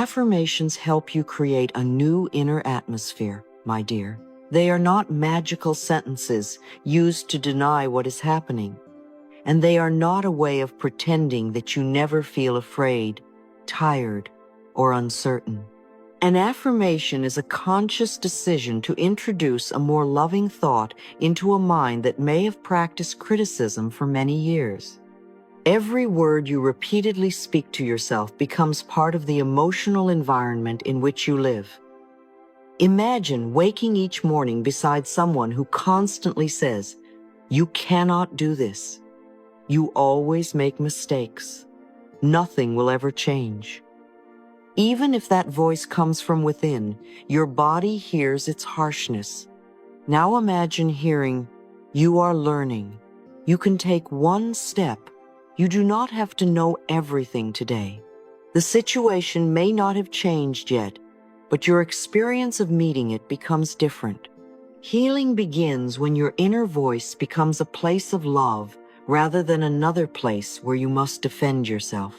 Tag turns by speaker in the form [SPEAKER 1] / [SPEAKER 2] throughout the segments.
[SPEAKER 1] Affirmations help you create a new inner atmosphere, my dear. They are not magical sentences used to deny what is happening. And they are not a way of pretending that you never feel afraid, tired, or uncertain. An affirmation is a conscious decision to introduce a more loving thought into a mind that may have practiced criticism for many years. Every word you repeatedly speak to yourself becomes part of the emotional environment in which you live. Imagine waking each morning beside someone who constantly says, "You cannot do this. You always make mistakes. Nothing will ever change." Even if that voice comes from within, your body hears its harshness. Now imagine hearing, "You are learning. You can take one step. You do not have to know everything today. The situation may not have changed yet, but your experience of meeting it becomes different." Healing begins when your inner voice becomes a place of love rather than another place where you must defend yourself.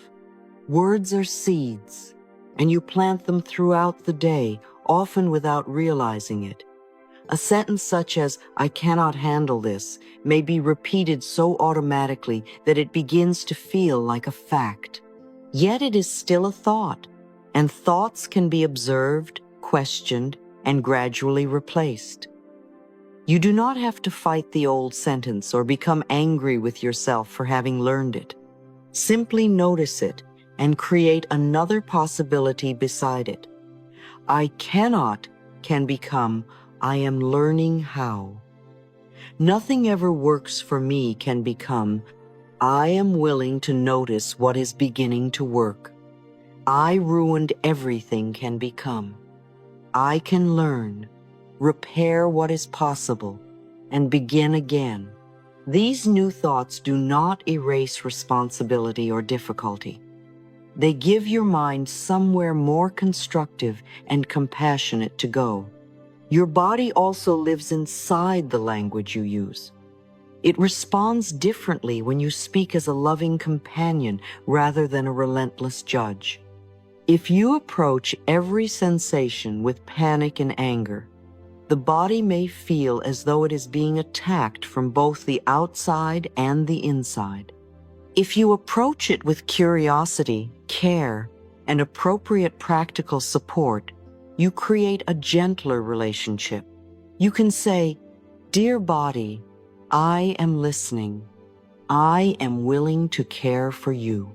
[SPEAKER 1] Words are seeds, and you plant them throughout the day, often without realizing it. A sentence such as, "I cannot handle this," may be repeated so automatically that it begins to feel like a fact. Yet it is still a thought, and thoughts can be observed, questioned, and gradually replaced. You do not have to fight the old sentence or become angry with yourself for having learned it. Simply notice it and create another possibility beside it. "I cannot" can become, "I am learning how." "Nothing ever works for me" can become, "I am willing to notice what is beginning to work." "I ruined everything" can become, "I can learn, repair what is possible, and begin again." These new thoughts do not erase responsibility or difficulty. They give your mind somewhere more constructive and compassionate to go. Your body also lives inside the language you use. It responds differently when you speak as a loving companion rather than a relentless judge. If you approach every sensation with panic and anger, the body may feel as though it is being attacked from both the outside and the inside. If you approach it with curiosity, care, and appropriate practical support, you create a gentler relationship. You can say, "Dear body, I am listening. I am willing to care for you."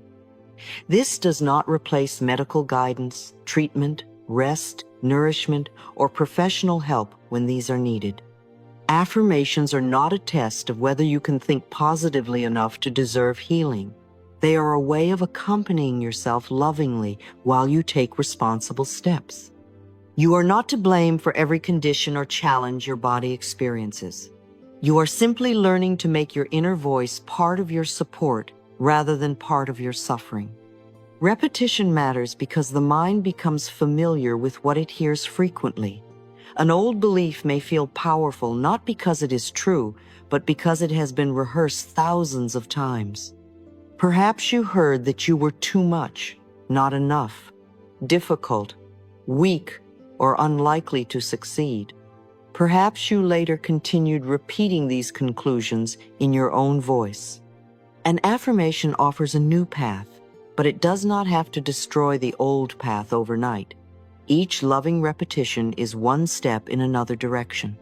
[SPEAKER 1] This does not replace medical guidance, treatment, rest, nourishment, or professional help when these are needed. Affirmations are not a test of whether you can think positively enough to deserve healing. They are a way of accompanying yourself lovingly while you take responsible steps. You are not to blame for every condition or challenge your body experiences. You are simply learning to make your inner voice part of your support rather than part of your suffering. Repetition matters because the mind becomes familiar with what it hears frequently. An old belief may feel powerful not because it is true, but because it has been rehearsed thousands of times. Perhaps you heard that you were too much, not enough, difficult, weak, or unlikely to succeed. Perhaps you later continued repeating these conclusions in your own voice. An affirmation offers a new path, but it does not have to destroy the old path overnight. Each loving repetition is one step in another direction.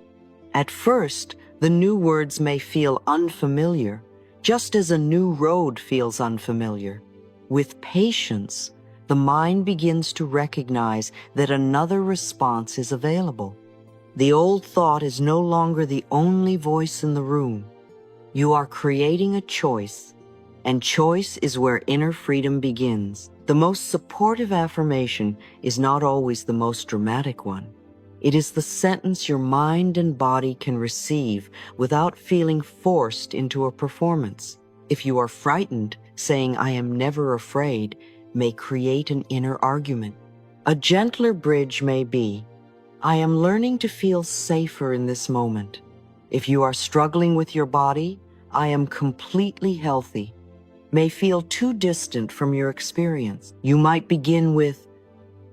[SPEAKER 1] At first, the new words may feel unfamiliar, just as a new road feels unfamiliar. With patience, the mind begins to recognize that another response is available. The old thought is no longer the only voice in the room. You are creating a choice, and choice is where inner freedom begins. The most supportive affirmation is not always the most dramatic one. It is the sentence your mind and body can receive without feeling forced into a performance. If you are frightened, saying "I am never afraid" may create an inner argument. A gentler bridge may be, "I am learning to feel safer in this moment." If you are struggling with your body, "I am completely healthy," may feel too distant from your experience. You might begin with,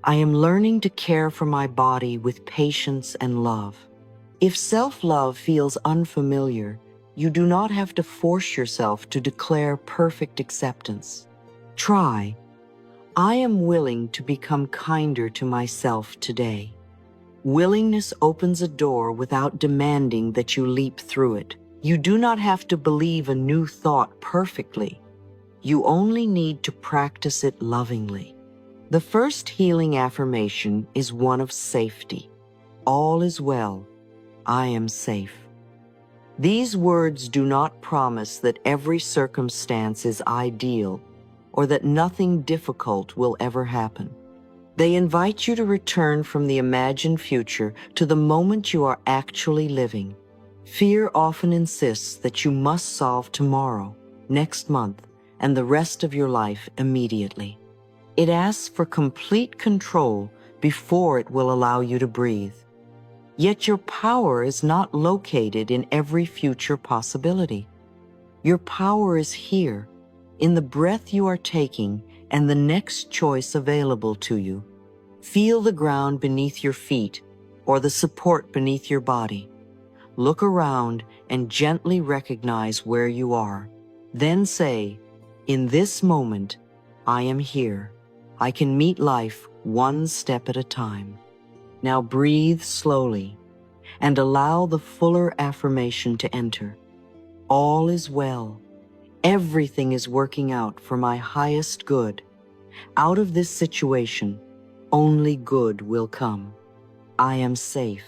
[SPEAKER 1] I am learning to care for my body with patience and love. If self-love feels unfamiliar, you do not have to force yourself to declare perfect acceptance. Try, I am willing to become kinder to myself today. Willingness opens a door without demanding that you leap through it. You do not have to believe a new thought perfectly. You only need to practice it lovingly. The first healing affirmation is one of safety. All is well. I am safe. These words do not promise that every circumstance is ideal or that nothing difficult will ever happen. They invite you to return from the imagined future to the moment you are actually living. Fear often insists that you must solve tomorrow, next month, and the rest of your life immediately. It asks for complete control before it will allow you to breathe. Yet your power is not located in every future possibility. Your power is here, in the breath you are taking and the next choice available to you. Feel the ground beneath your feet or the support beneath your body. Look around and gently recognize where you are. Then say, in this moment, I am here. I can meet life one step at a time. Now breathe slowly and allow the fuller affirmation to enter. All is well. Everything is working out for my highest good. Out of this situation, only good will come. I am safe.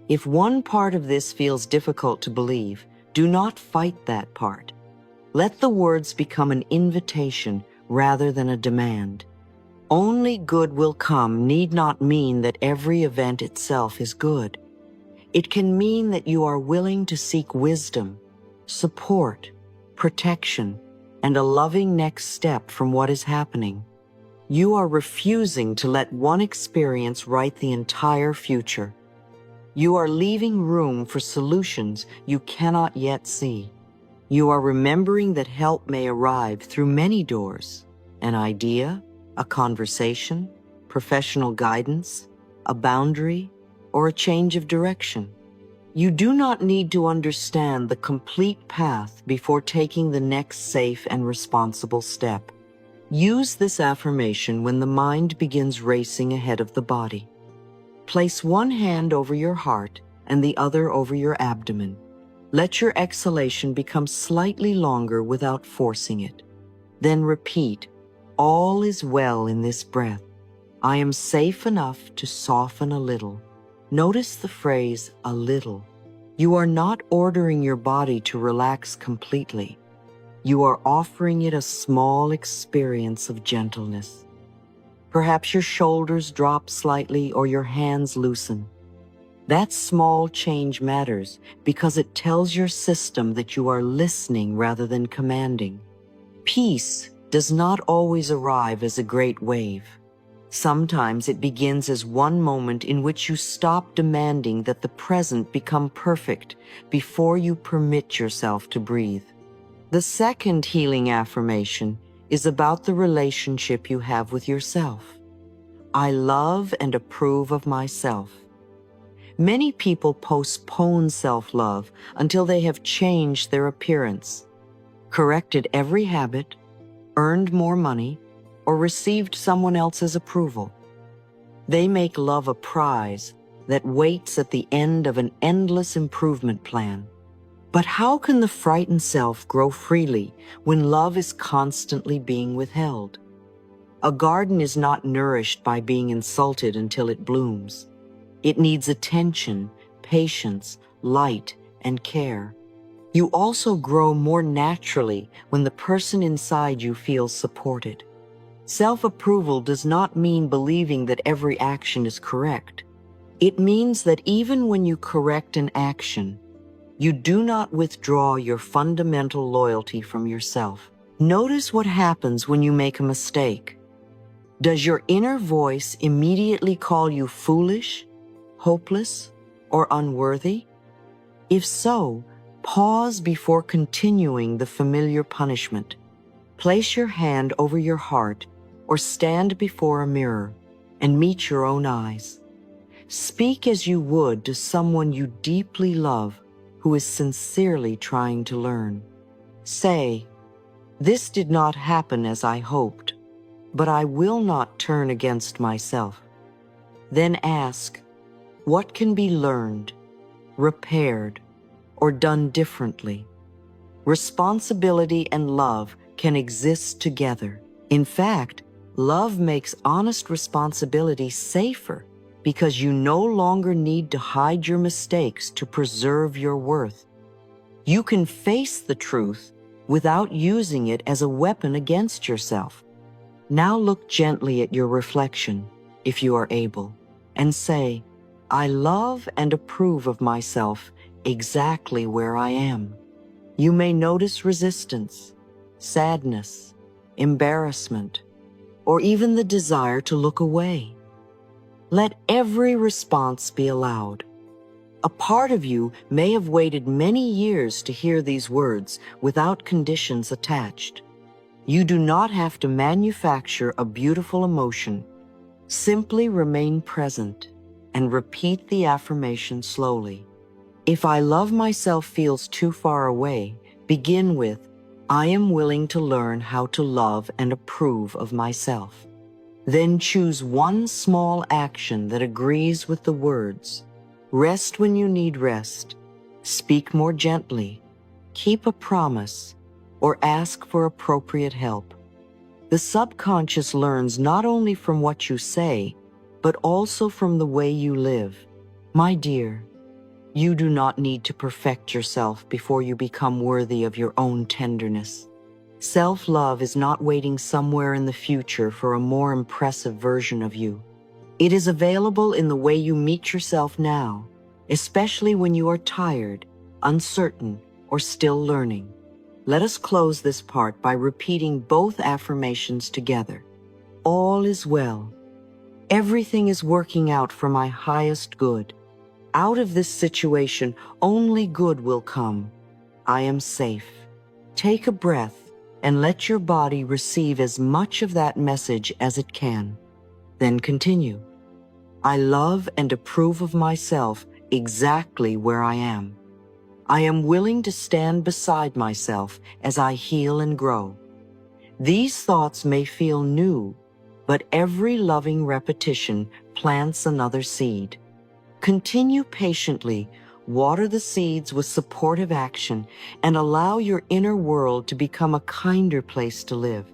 [SPEAKER 1] If one part of this feels difficult to believe, do not fight that part. Let the words become an invitation rather than a demand. Only good will come need not mean that every event itself is good. It can mean that you are willing to seek wisdom, support, protection, and a loving next step from what is happening. You are refusing to let one experience write the entire future. You are leaving room for solutions you cannot yet see. You are remembering that help may arrive through many doors: an idea, a conversation, professional guidance, a boundary, or a change of direction. You do not need to understand the complete path before taking the next safe and responsible step. Use this affirmation when the mind begins racing ahead of the body. Place one hand over your heart and the other over your abdomen. Let your exhalation become slightly longer without forcing it. Then repeat, all is well in this breath. I am safe enough to soften a little. Notice the phrase, a little. You are not ordering your body to relax completely. You are offering it a small experience of gentleness. Perhaps your shoulders drop slightly or your hands loosen. That small change matters because it tells your system that you are listening rather than commanding. Peace does not always arrive as a great wave. Sometimes it begins as one moment in which you stop demanding that the present become perfect before you permit yourself to breathe. The second healing affirmation is about the relationship you have with yourself. I love and approve of myself. Many people postpone self-love until they have changed their appearance, corrected every habit, earned more money, or received someone else's approval. They make love a prize that waits at the end of an endless improvement plan. But how can the frightened self grow freely when love is constantly being withheld? A garden is not nourished by being insulted until it blooms. It needs attention, patience, light, and care. You also grow more naturally when the person inside you feels supported. Self-approval does not mean believing that every action is correct. It means that even when you correct an action, you do not withdraw your fundamental loyalty from yourself. Notice what happens when you make a mistake. Does your inner voice immediately call you foolish, hopeless, or unworthy? If so, pause before continuing the familiar punishment. Place your hand over your heart or stand before a mirror. and meet your own eyes. Speak as you would to someone you deeply love who is sincerely trying to learn. Say, "This did not happen as I hoped, but I will not turn against myself." Then ask, what can be learned, repaired, or done differently? Responsibility and love can exist together. In fact, love makes honest responsibility safer because you no longer need to hide your mistakes to preserve your worth. You can face the truth without using it as a weapon against yourself. Now look gently at your reflection, if you are able, and say, "I love and approve of myself exactly where I am." You may notice resistance, sadness, embarrassment, or even the desire to look away. Let every response be allowed. A part of you may have waited many years to hear these words without conditions attached. You do not have to manufacture a beautiful emotion. Simply remain present and repeat the affirmation slowly. If "I love myself" feels too far away, begin with, "I am willing to learn how to love and approve of myself." Then choose one small action that agrees with the words. Rest when you need rest. Speak more gently. Keep a promise, or ask for appropriate help. The subconscious learns not only from what you say, but also from the way you live. My dear, you do not need to perfect yourself before you become worthy of your own tenderness. Self-love is not waiting somewhere in the future for a more impressive version of you. It is available in the way you meet yourself now, especially when you are tired, uncertain, or still learning. Let us close this part by repeating both affirmations together. All is well. Everything is working out for my highest good. Out of this situation, only good will come. I am safe. Take a breath and let your body receive as much of that message as it can. Then continue. I love and approve of myself exactly where I am. I am willing to stand beside myself as I heal and grow. These thoughts may feel new, but every loving repetition plants another seed. Continue patiently, water the seeds with supportive action, and allow your inner world to become a kinder place to live.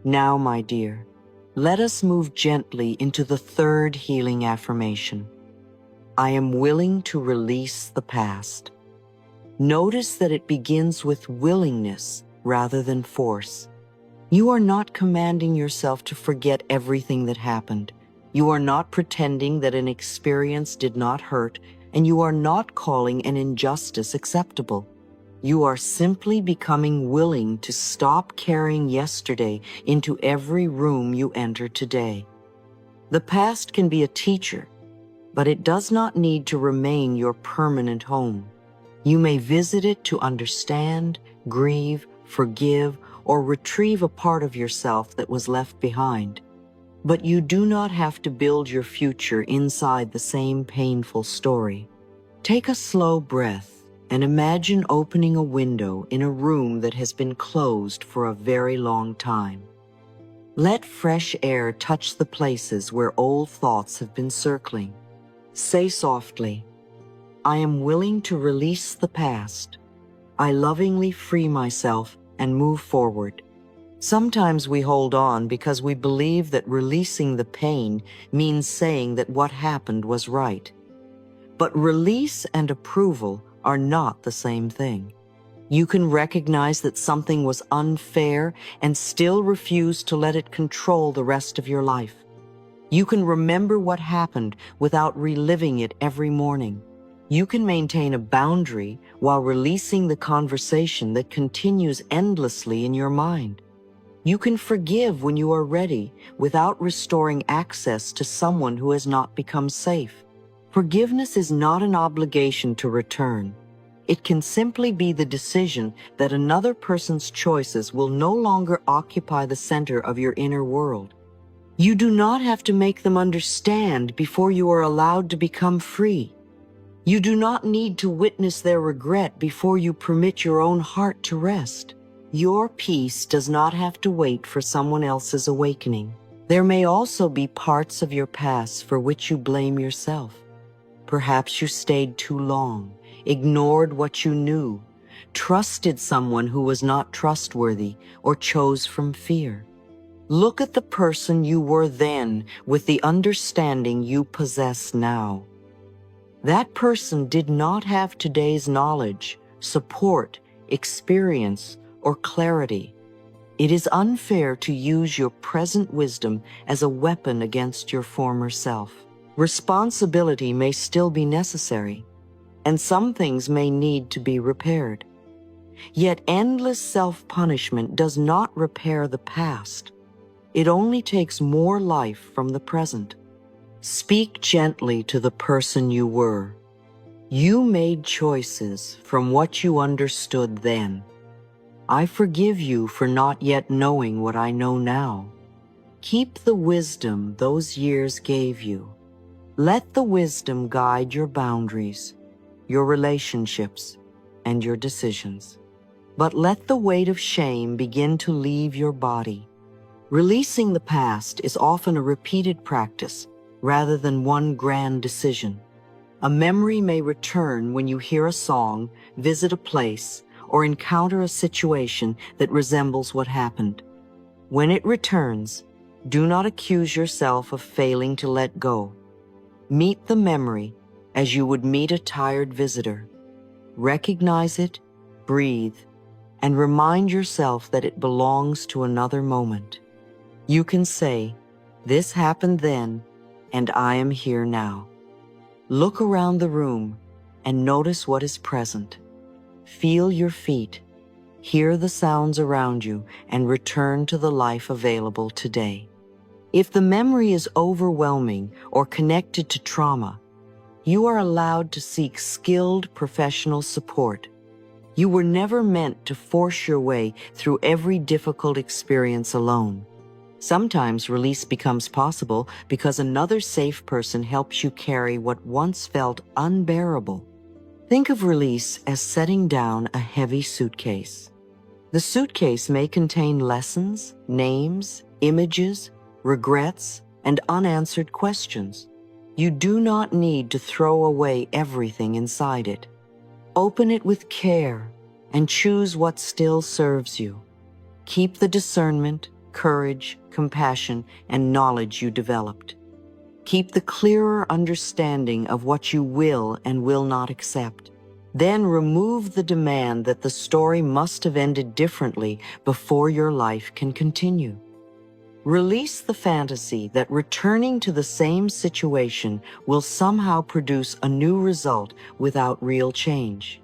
[SPEAKER 1] Now, my dear, let us move gently into the third healing affirmation. I am willing to release the past. Notice that it begins with willingness rather than force. You are not commanding yourself to forget everything that happened. You are not pretending that an experience did not hurt, and you are not calling an injustice acceptable. You are simply becoming willing to stop carrying yesterday into every room you enter today. The past can be a teacher, but it does not need to remain your permanent home. You may visit it to understand, grieve, forgive, or retrieve a part of yourself that was left behind. But you do not have to build your future inside the same painful story. Take a slow breath and imagine opening a window in a room that has been closed for a very long time. Let fresh air touch the places where old thoughts have been circling. Say softly, I am willing to release the past. I lovingly free myself and move forward. Sometimes we hold on because we believe that releasing the pain means saying that what happened was right. But release and approval are not the same thing. You can recognize that something was unfair and still refuse to let it control the rest of your life. You can remember what happened without reliving it every morning. You can maintain a boundary while releasing the conversation that continues endlessly in your mind. You can forgive when you are ready without restoring access to someone who has not become safe. Forgiveness is not an obligation to return. It can simply be the decision that another person's choices will no longer occupy the center of your inner world. You do not have to make them understand before you are allowed to become free. You do not need to witness their regret before you permit your own heart to rest. Your peace does not have to wait for someone else's awakening. There may also be parts of your past for which you blame yourself. Perhaps you stayed too long, ignored what you knew, trusted someone who was not trustworthy, or chose from fear. Look at the person you were then with the understanding you possess now. That person did not have today's knowledge, support, experience, or clarity. It is unfair to use your present wisdom as a weapon against your former self. Responsibility may still be necessary, and some things may need to be repaired. Yet endless self-punishment does not repair the past. It only takes more life from the present. Speak gently to the person you were. You made choices from what you understood then. I forgive you for not yet knowing what I know now. Keep the wisdom those years gave you. Let the wisdom guide your boundaries, your relationships, and your decisions. But let the weight of shame begin to leave your body. Releasing the past is often a repeated practice rather than one grand decision. A memory may return when you hear a song, visit a place, or encounter a situation that resembles what happened. When it returns, do not accuse yourself of failing to let go. Meet the memory as you would meet a tired visitor. Recognize it, breathe, and remind yourself that it belongs to another moment. You can say, "This happened then, and I am here now." Look around the room and notice what is present. Feel your feet, hear the sounds around you, and return to the life available today. If the memory is overwhelming or connected to trauma, you are allowed to seek skilled professional support. You were never meant to force your way through every difficult experience alone. Sometimes release becomes possible because another safe person helps you carry what once felt unbearable. Think of release as setting down a heavy suitcase. The suitcase may contain lessons, names, images, regrets, and unanswered questions. You do not need to throw away everything inside it. Open it with care and choose what still serves you. Keep the discernment, courage, compassion, and knowledge you developed. Keep the clearer understanding of what you will and will not accept. Then remove the demand that the story must have ended differently before your life can continue. Release the fantasy that returning to the same situation will somehow produce a new result without real change.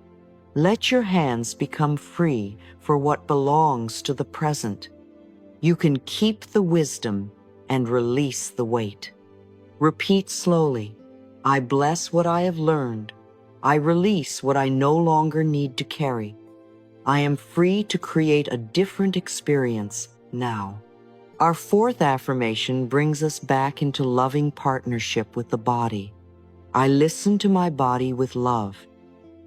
[SPEAKER 1] Let your hands become free for what belongs to the present. You can keep the wisdom and release the weight. Repeat slowly, "I bless what I have learned. I release what I no longer need to carry. I am free to create a different experience now." Our fourth affirmation brings us back into loving partnership with the body. I listen to my body with love.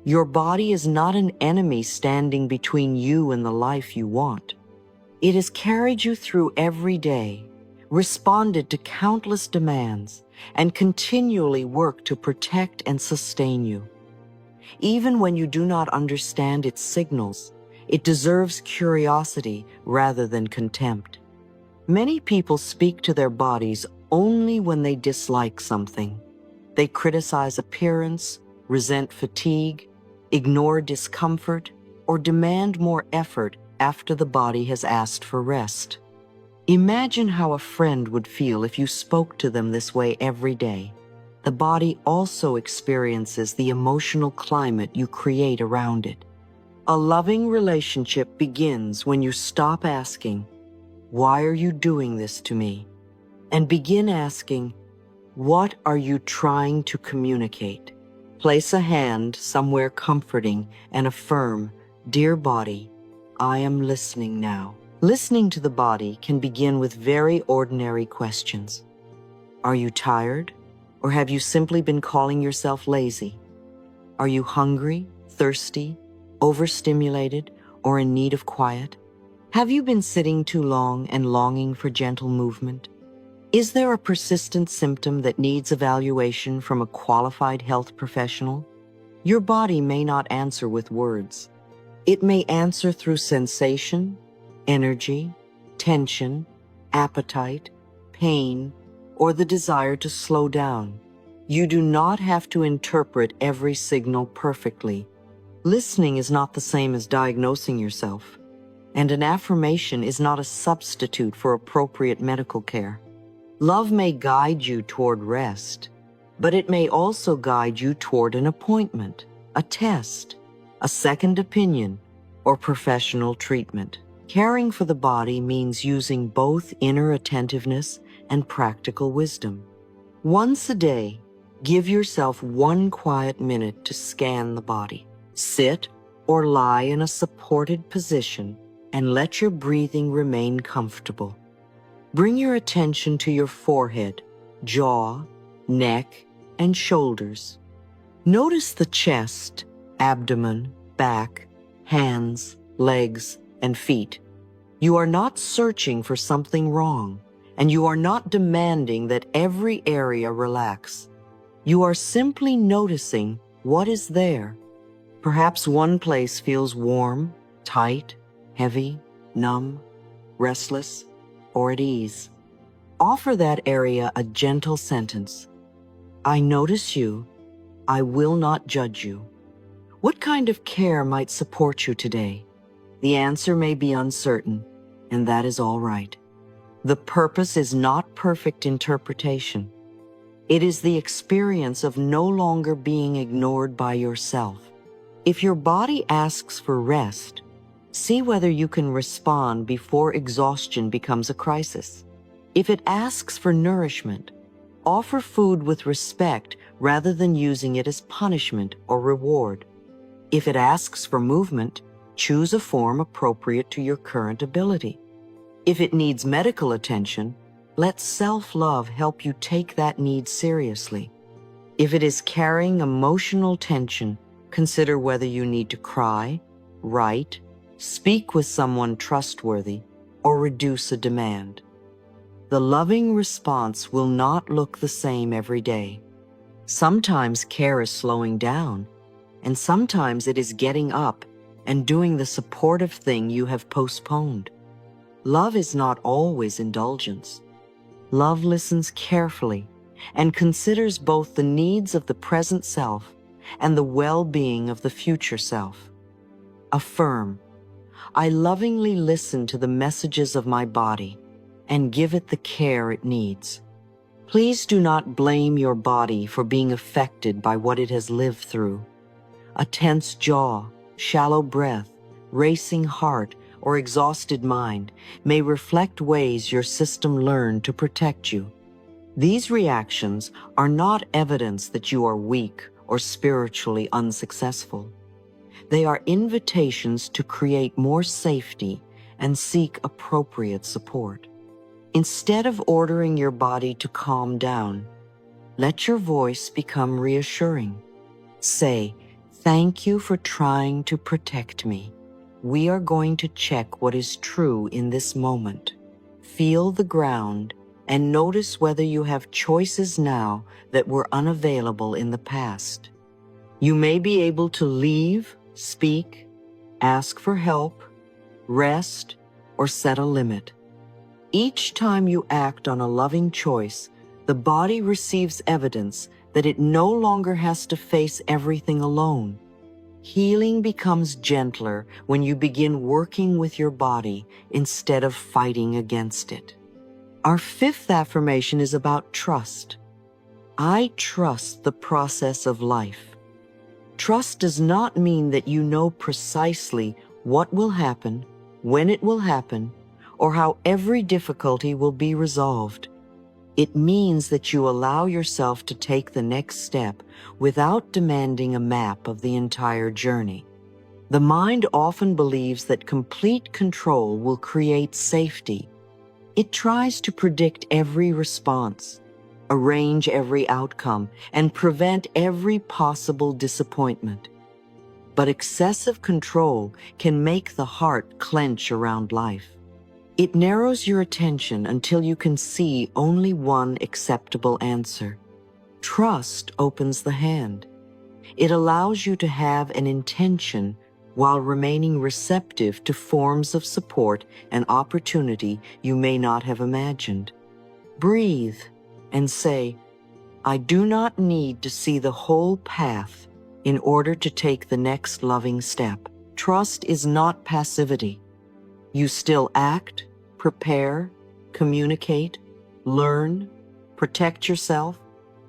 [SPEAKER 1] Your body is not an enemy standing between you and the life you want. It has carried you through every day, responded to countless demands, and continually worked to protect and sustain you. Even when you do not understand its signals, it deserves curiosity rather than contempt. Many people speak to their bodies only when they dislike something. They criticize appearance, resent fatigue, ignore discomfort, or demand more effort after the body has asked for rest. Imagine how a friend would feel if you spoke to them this way every day. The body also experiences the emotional climate you create around it. A loving relationship begins when you stop asking, "Why are you doing this to me?" and begin asking, "What are you trying to communicate?" Place a hand somewhere comforting and affirm, "Dear body, I am listening now." Listening to the body can begin with very ordinary questions. Are you tired? Or have you simply been calling yourself lazy? Are you hungry, thirsty, overstimulated, or in need of quiet? Have you been sitting too long and longing for gentle movement? Is there a persistent symptom that needs evaluation from a qualified health professional? Your body may not answer with words. It may answer through sensation, energy, tension, appetite, pain, or the desire to slow down. You do not have to interpret every signal perfectly. Listening is not the same as diagnosing yourself, and an affirmation is not a substitute for appropriate medical care. Love may guide you toward rest, but it may also guide you toward an appointment, a test, a second opinion, or professional treatment. Caring for the body means using both inner attentiveness and practical wisdom. Once a day, give yourself 1 quiet minute to scan the body. Sit or lie in a supported position and let your breathing remain comfortable. Bring your attention to your forehead, jaw, neck, and shoulders. Notice the chest, abdomen, back, hands, legs, and feet. You are not searching for something wrong, and you are not demanding that every area relax. You are simply noticing what is there. Perhaps one place feels warm, tight, heavy, numb, restless, or at ease. Offer that area a gentle sentence. I notice you. I will not judge you. What kind of care might support you today? The answer may be uncertain, and that is all right. The purpose is not perfect interpretation. It is the experience of no longer being ignored by yourself. If your body asks for rest, see whether you can respond before exhaustion becomes a crisis. If it asks for nourishment, offer food with respect rather than using it as punishment or reward. If it asks for movement, choose a form appropriate to your current ability. If it needs medical attention, let self-love help you take that need seriously. If it is carrying emotional tension, consider whether you need to cry, write, speak with someone trustworthy, or reduce a demand. The loving response will not look the same every day. Sometimes care is slowing down, and sometimes it is getting up and doing the supportive thing you have postponed. Love is not always indulgence. Love listens carefully and considers both the needs of the present self and the well-being of the future self. Affirm, I lovingly listen to the messages of my body and give it the care it needs. Please do not blame your body for being affected by what it has lived through. A tense jaw, shallow breath, racing heart, or exhausted mind may reflect ways your system learned to protect you. These reactions are not evidence that you are weak or spiritually unsuccessful. They are invitations to create more safety and seek appropriate support. Instead of ordering your body to calm down, let your voice become reassuring. Say, thank you for trying to protect me. We are going to check what is true in this moment. Feel the ground and notice whether you have choices now that were unavailable in the past. You may be able to leave, speak, ask for help, rest, or set a limit. Each time you act on a loving choice, the body receives evidence that it no longer has to face everything alone. Healing becomes gentler when you begin working with your body instead of fighting against it. Our 5th affirmation is about trust. I trust the process of life. Trust does not mean that you know precisely what will happen, when it will happen, or how every difficulty will be resolved. It means that you allow yourself to take the next step without demanding a map of the entire journey. The mind often believes that complete control will create safety. It tries to predict every response, arrange every outcome, and prevent every possible disappointment. But excessive control can make the heart clench around life. It narrows your attention until you can see only one acceptable answer. Trust opens the hand. It allows you to have an intention while remaining receptive to forms of support and opportunity you may not have imagined. Breathe and say, I do not need to see the whole path in order to take the next loving step. Trust is not passivity. You still act, prepare, communicate, learn, protect yourself,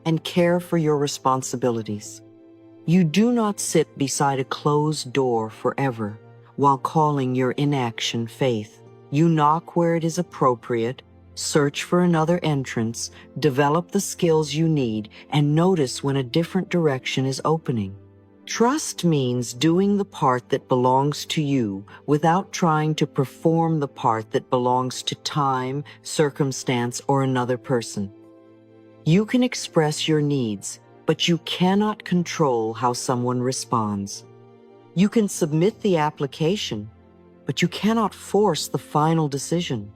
[SPEAKER 1] and care for your responsibilities. You do not sit beside a closed door forever while calling your inaction faith. You knock where it is appropriate, search for another entrance, develop the skills you need, and notice when a different direction is opening. Trust means doing the part that belongs to you without trying to perform the part that belongs to time, circumstance, or another person. You can express your needs, but you cannot control how someone responds. You can submit the application, but you cannot force the final decision.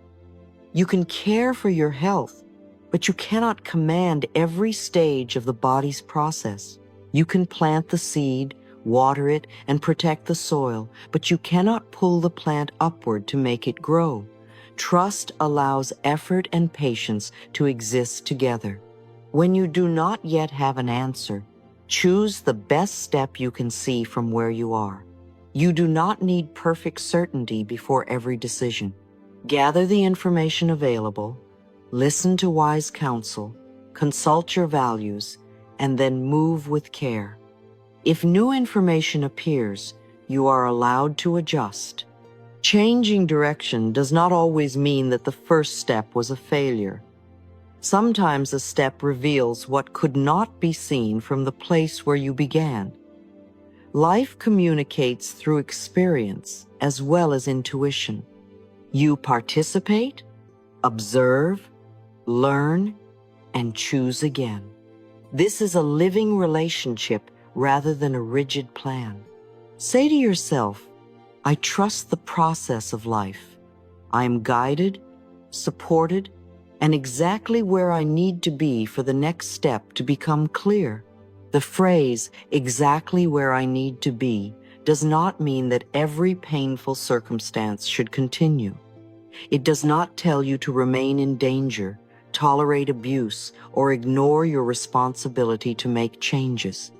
[SPEAKER 1] You can care for your health, but you cannot command every stage of the body's process. You can plant the seed, water it, and protect the soil, but you cannot pull the plant upward to make it grow. Trust allows effort and patience to exist together. When you do not yet have an answer, choose the best step you can see from where you are. You do not need perfect certainty before every decision. Gather the information available, listen to wise counsel, consult your values, and then move with care. If new information appears, you are allowed to adjust. Changing direction does not always mean that the first step was a failure. Sometimes a step reveals what could not be seen from the place where you began. Life communicates through experience as well as intuition. You participate, observe, learn, and choose again. This is a living relationship rather than a rigid plan. Say to yourself, I trust the process of life. I am guided, supported, and exactly where I need to be for the next step to become clear. The phrase, exactly where I need to be, does not mean that every painful circumstance should continue. It does not tell you to remain in danger, tolerate abuse, or ignore your responsibility to make changes.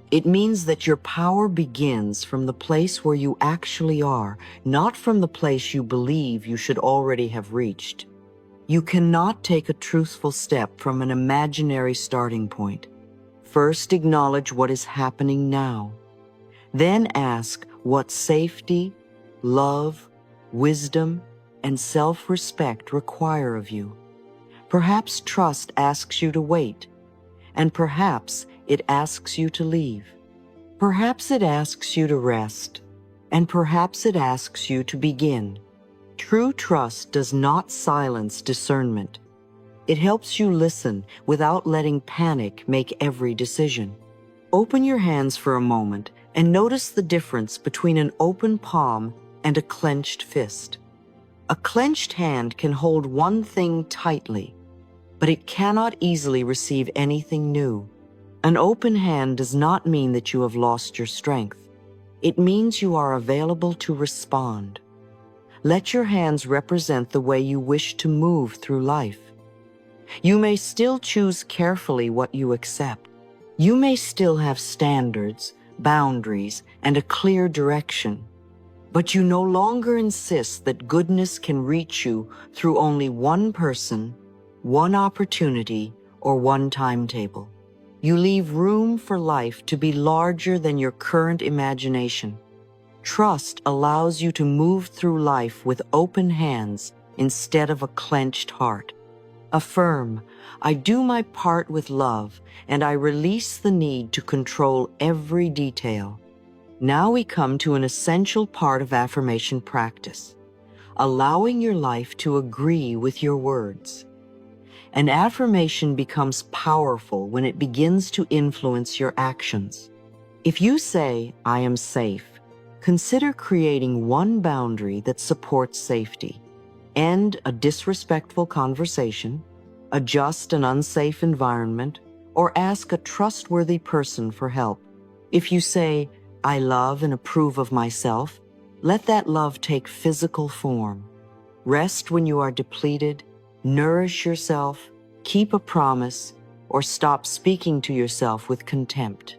[SPEAKER 1] It means that your power begins from the place where you actually are, not from the place you believe you should already have reached. You cannot take a truthful step from an imaginary starting point. First, acknowledge what is happening now. Then ask what safety, love, wisdom, and self-respect require of you. Perhaps trust asks you to wait, and perhaps it asks you to leave. Perhaps it asks you to rest, and perhaps it asks you to begin. True trust does not silence discernment. It helps you listen without letting panic make every decision. Open your hands for a moment and notice the difference between an open palm and a clenched fist. A clenched hand can hold one thing tightly, but it cannot easily receive anything new. An open hand does not mean that you have lost your strength. It means you are available to respond. Let your hands represent the way you wish to move through life. You may still choose carefully what you accept. You may still have standards, boundaries, and a clear direction. But you no longer insist that goodness can reach you through only one person, one opportunity, or one timetable. You leave room for life to be larger than your current imagination. Trust allows you to move through life with open hands instead of a clenched heart. Affirm, I do my part with love, and I release the need to control every detail. Now we come to an essential part of affirmation practice, allowing your life to agree with your words. An affirmation becomes powerful when it begins to influence your actions. If you say, I am safe, consider creating one boundary that supports safety. End a disrespectful conversation, adjust an unsafe environment, or ask a trustworthy person for help. If you say, I love and approve of myself, let that love take physical form. Rest when you are depleted, nourish yourself, keep a promise, or stop speaking to yourself with contempt.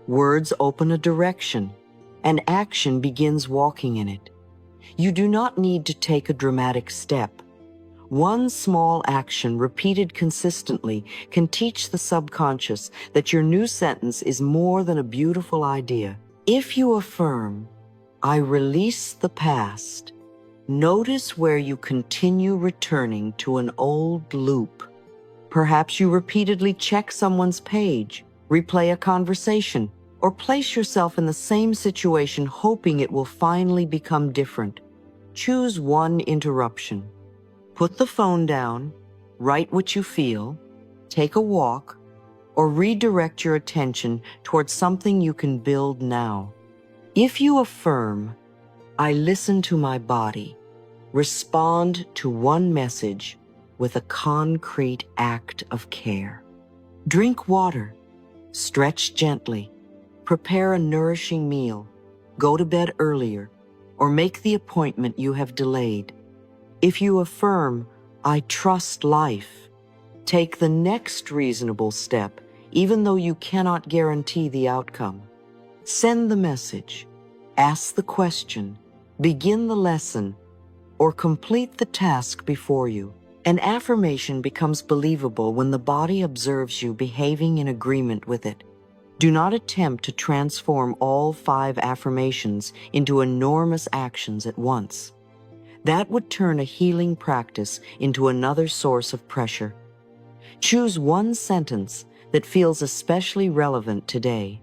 [SPEAKER 1] Words open a direction, and action begins walking in it. You do not need to take a dramatic step. One small action repeated consistently can teach the subconscious that your new sentence is more than a beautiful idea. If you affirm, I release the past, notice where you continue returning to an old loop. Perhaps you repeatedly check someone's page, replay a conversation, or place yourself in the same situation hoping it will finally become different. Choose one interruption. Put the phone down, write what you feel, take a walk, or redirect your attention towards something you can build now. If you affirm, I listen to my body, respond to one message with a concrete act of care. Drink water, stretch gently, prepare a nourishing meal, go to bed earlier, or make the appointment you have delayed. If you affirm, I trust life, take the next reasonable step, even though you cannot guarantee the outcome. Send the message, ask the question, begin the lesson, or complete the task before you. An affirmation becomes believable when the body observes you behaving in agreement with it. Do not attempt to transform all 5 affirmations into enormous actions at once. That would turn a healing practice into another source of pressure. Choose one sentence that feels especially relevant today.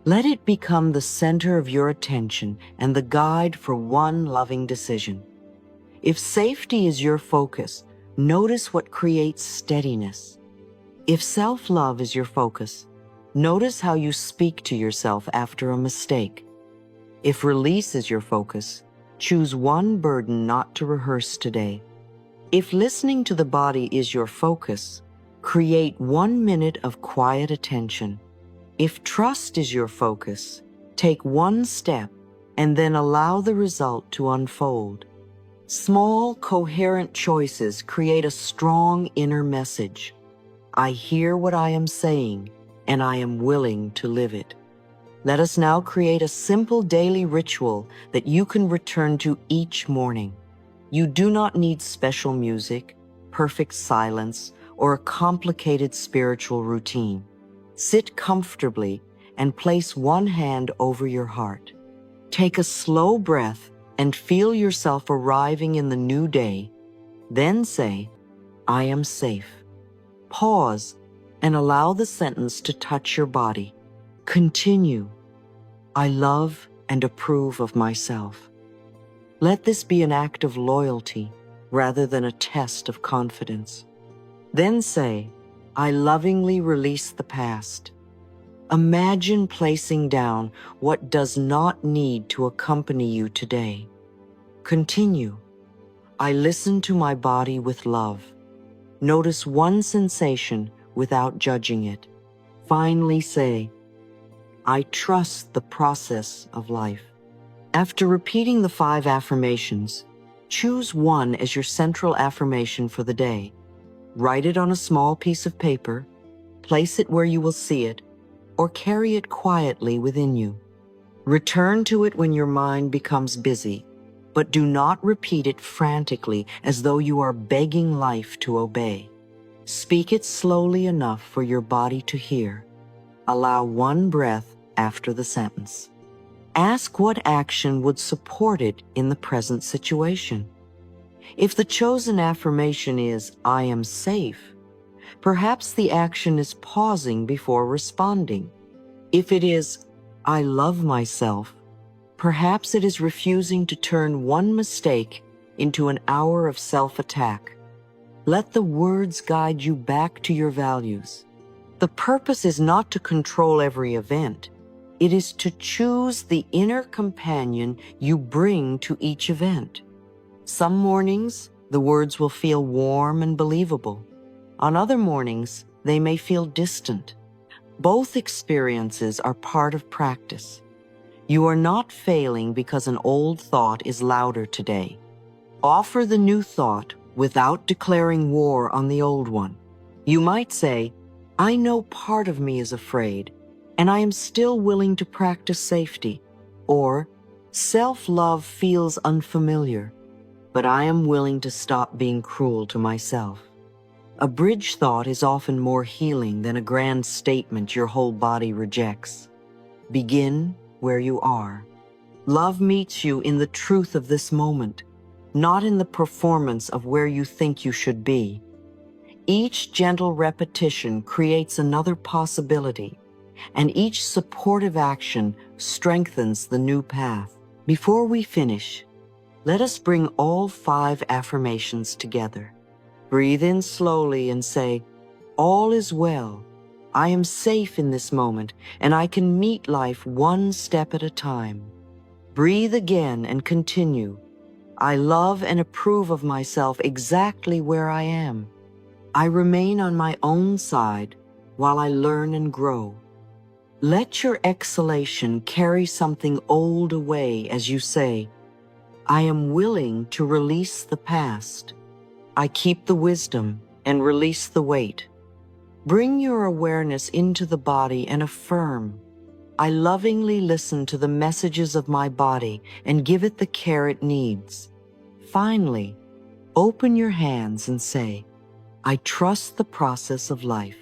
[SPEAKER 1] Let it become the center of your attention and the guide for one loving decision. If safety is your focus, notice what creates steadiness. If self-love is your focus, notice how you speak to yourself after a mistake. If release is your focus, choose one burden not to rehearse today. If listening to the body is your focus, create 1 minute of quiet attention. If trust is your focus, take one step and then allow the result to unfold. Small, coherent choices create a strong inner message. I hear what I am saying, and I am willing to live it. Let us now create a simple daily ritual that you can return to each morning. You do not need special music, perfect silence, or a complicated spiritual routine. Sit comfortably and place one hand over your heart. Take a slow breath and feel yourself arriving in the new day. Then say, I am safe. Pause and allow the sentence to touch your body. Continue. I love and approve of myself. Let this be an act of loyalty rather than a test of confidence. Then say, I lovingly release the past. Imagine placing down what does not need to accompany you today. Continue. I listen to my body with love. Notice one sensation without judging it. Finally say, I trust the process of life. After repeating the 5 affirmations, choose one as your central affirmation for the day. Write it on a small piece of paper, place it where you will see it, or carry it quietly within you. Return to it when your mind becomes busy, but do not repeat it frantically as though you are begging life to obey. Speak it slowly enough for your body to hear. Allow one breath after the sentence. Ask what action would support it in the present situation. If the chosen affirmation is, I am safe, perhaps the action is pausing before responding. If it is, I love myself, perhaps it is refusing to turn one mistake into an hour of self-attack. Let the words guide you back to your values. The purpose is not to control every event. It is to choose the inner companion you bring to each event. Some mornings, the words will feel warm and believable. On other mornings, they may feel distant. Both experiences are part of practice. You are not failing because an old thought is louder today. Offer the new thought without declaring war on the old one. You might say, I know part of me is afraid, and I am still willing to practice safety. Or, self-love feels unfamiliar, but I am willing to stop being cruel to myself. A bridge thought is often more healing than a grand statement your whole body rejects. Begin where you are. Love meets you in the truth of this moment, not in the performance of where you think you should be. Each gentle repetition creates another possibility, and each supportive action strengthens the new path. Before we finish, let us bring all 5 affirmations together. Breathe in slowly and say, all is well. I am safe in this moment, and I can meet life one step at a time. Breathe again and continue. I love and approve of myself exactly where I am. I remain on my own side while I learn and grow. Let your exhalation carry something old away as you say, I am willing to release the past. I keep the wisdom and release the weight. Bring your awareness into the body and affirm, I lovingly listen to the messages of my body and give it the care it needs. Finally, open your hands and say, I trust the process of life.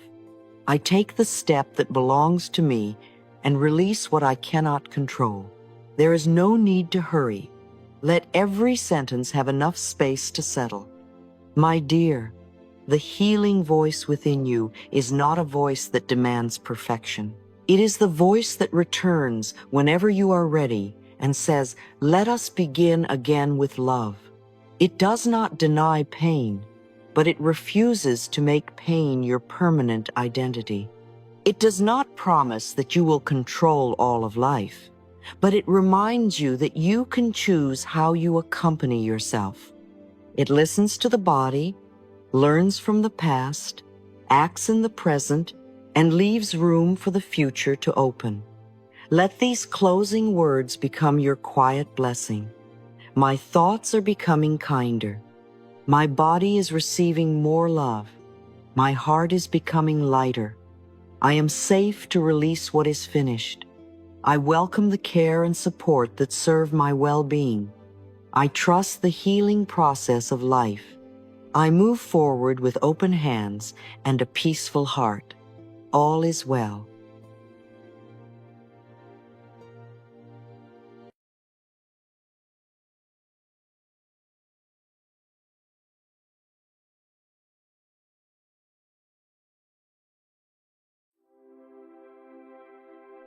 [SPEAKER 1] I take the step that belongs to me and release what I cannot control. There is no need to hurry. Let every sentence have enough space to settle. My dear, the healing voice within you is not a voice that demands perfection. It is the voice that returns whenever you are ready and says, let us begin again with love. It does not deny pain, but it refuses to make pain your permanent identity. It does not promise that you will control all of life, but it reminds you that you can choose how you accompany yourself. It listens to the body, learns from the past, acts in the present, and leaves room for the future to open. Let these closing words become your quiet blessing. My thoughts are becoming kinder. My body is receiving more love. My heart is becoming lighter. I am safe to release what is finished. I welcome the care and support that serve my well-being. I trust the healing process of life. I move forward with open hands and a peaceful heart. All is well.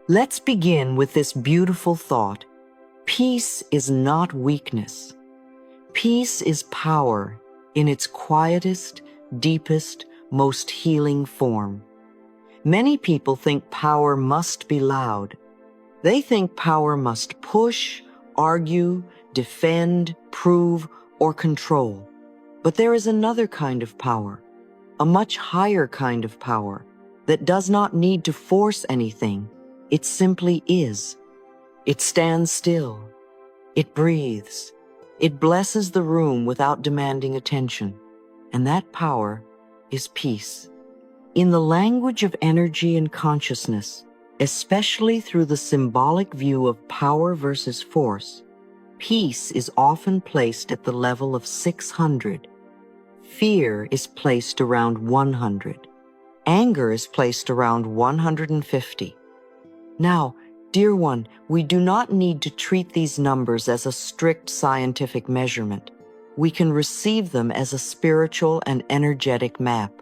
[SPEAKER 1] Let's begin with this beautiful thought. Peace is not weakness. Peace is power in its quietest, deepest, most healing form. Many people think power must be loud. They think power must push, argue, defend, prove, or control. But there is another kind of power, a much higher kind of power that does not need to force anything. It simply is. It stands still. It breathes. It blesses the room without demanding attention. And that power is peace. In the language of energy and consciousness, especially through the symbolic view of power versus force, peace is often placed at the level of 600. Fear is placed around 100. Anger is placed around 150. Now, dear one, we do not need to treat these numbers as a strict scientific measurement. we can receive them as a spiritual and energetic map.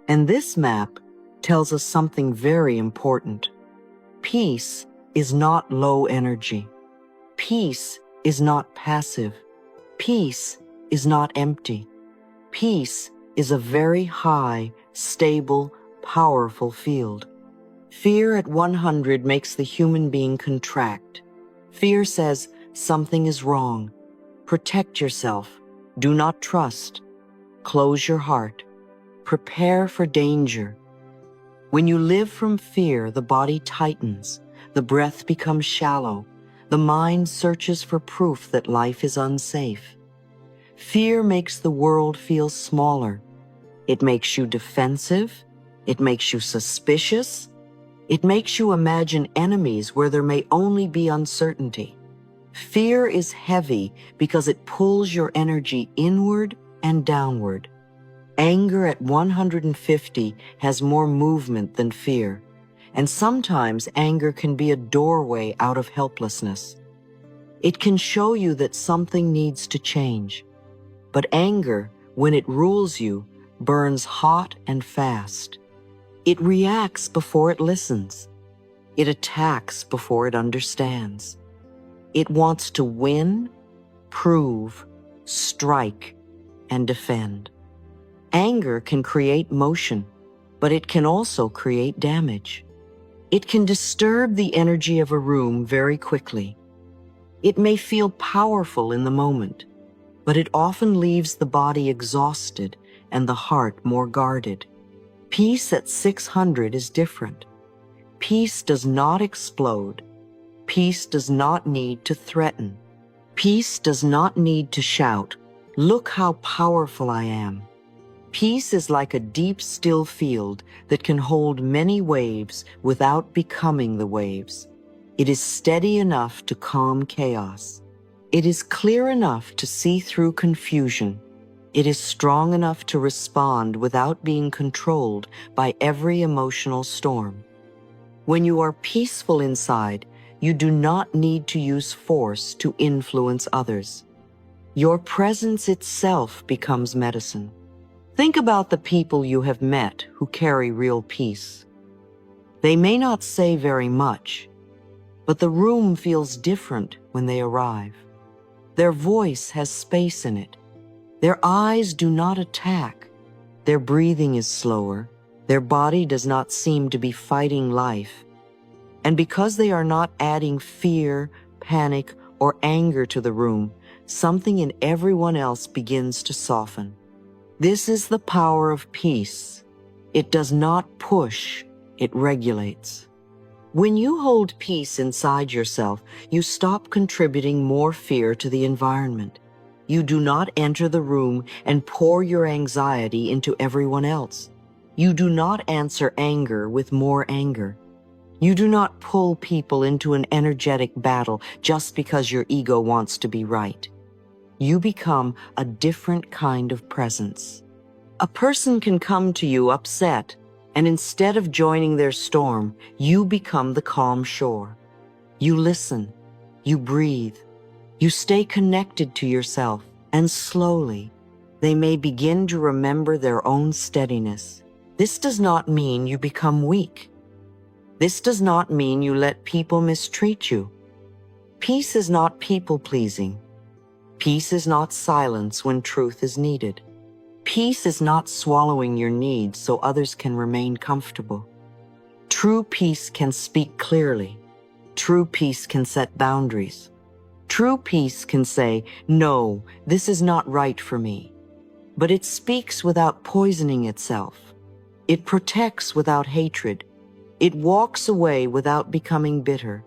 [SPEAKER 1] And this map tells us something very important. Peace is not low energy. Peace is not passive. Peace is not empty. Peace is a very high, stable, powerful field. Fear at 100 makes the human being contract. Fear says something is wrong. Protect yourself. Do not trust. Close your heart. Prepare for danger. When you live from fear, the body tightens, the breath becomes shallow, the mind searches for proof that life is unsafe. Fear makes the world feel smaller. It makes you defensive. It makes you suspicious. It makes you imagine enemies where there may only be uncertainty. Fear is heavy because it pulls your energy inward and downward. Anger at 150 has more movement than fear, and sometimes anger can be a doorway out of helplessness. It can show you that something needs to change. But anger, when it rules you, burns hot and fast. It reacts before it listens. It attacks before it understands. It wants to win, prove, strike, and defend. Anger can create motion, but it can also create damage. It can disturb the energy of a room very quickly. It may feel powerful in the moment, but it often leaves the body exhausted and the heart more guarded. Peace at 600 is different. Peace does not explode. Peace does not need to threaten. Peace does not need to shout, "Look how powerful I am." Peace is like a deep, still field that can hold many waves without becoming the waves. It is steady enough to calm chaos. It is clear enough to see through confusion. It is strong enough to respond without being controlled by every emotional storm. When you are peaceful inside, you do not need to use force to influence others. Your presence itself becomes medicine. Think about the people you have met who carry real peace. They may not say very much, but the room feels different when they arrive. Their voice has space in it. Their eyes do not attack. Their breathing is slower. Their body does not seem to be fighting life. And because they are not adding fear, panic, or anger to the room, something in everyone else begins to soften. This is the power of peace. It does not push, it regulates. When you hold peace inside yourself, you stop contributing more fear to the environment. You do not enter the room and pour your anxiety into everyone else. You do not answer anger with more anger. You do not pull people into an energetic battle just because your ego wants to be right. You become a different kind of presence. A person can come to you upset, and instead of joining their storm, you become the calm shore. You listen, you breathe, you stay connected to yourself, and slowly, they may begin to remember their own steadiness. This does not mean you become weak. This does not mean you let people mistreat you. Peace is not people-pleasing. Peace is not silence when truth is needed. Peace is not swallowing your needs so others can remain comfortable. True peace can speak clearly. True peace can set boundaries. True peace can say, "No, this is not right for me." But it speaks without poisoning itself. It protects without hatred. It walks away without becoming bitter.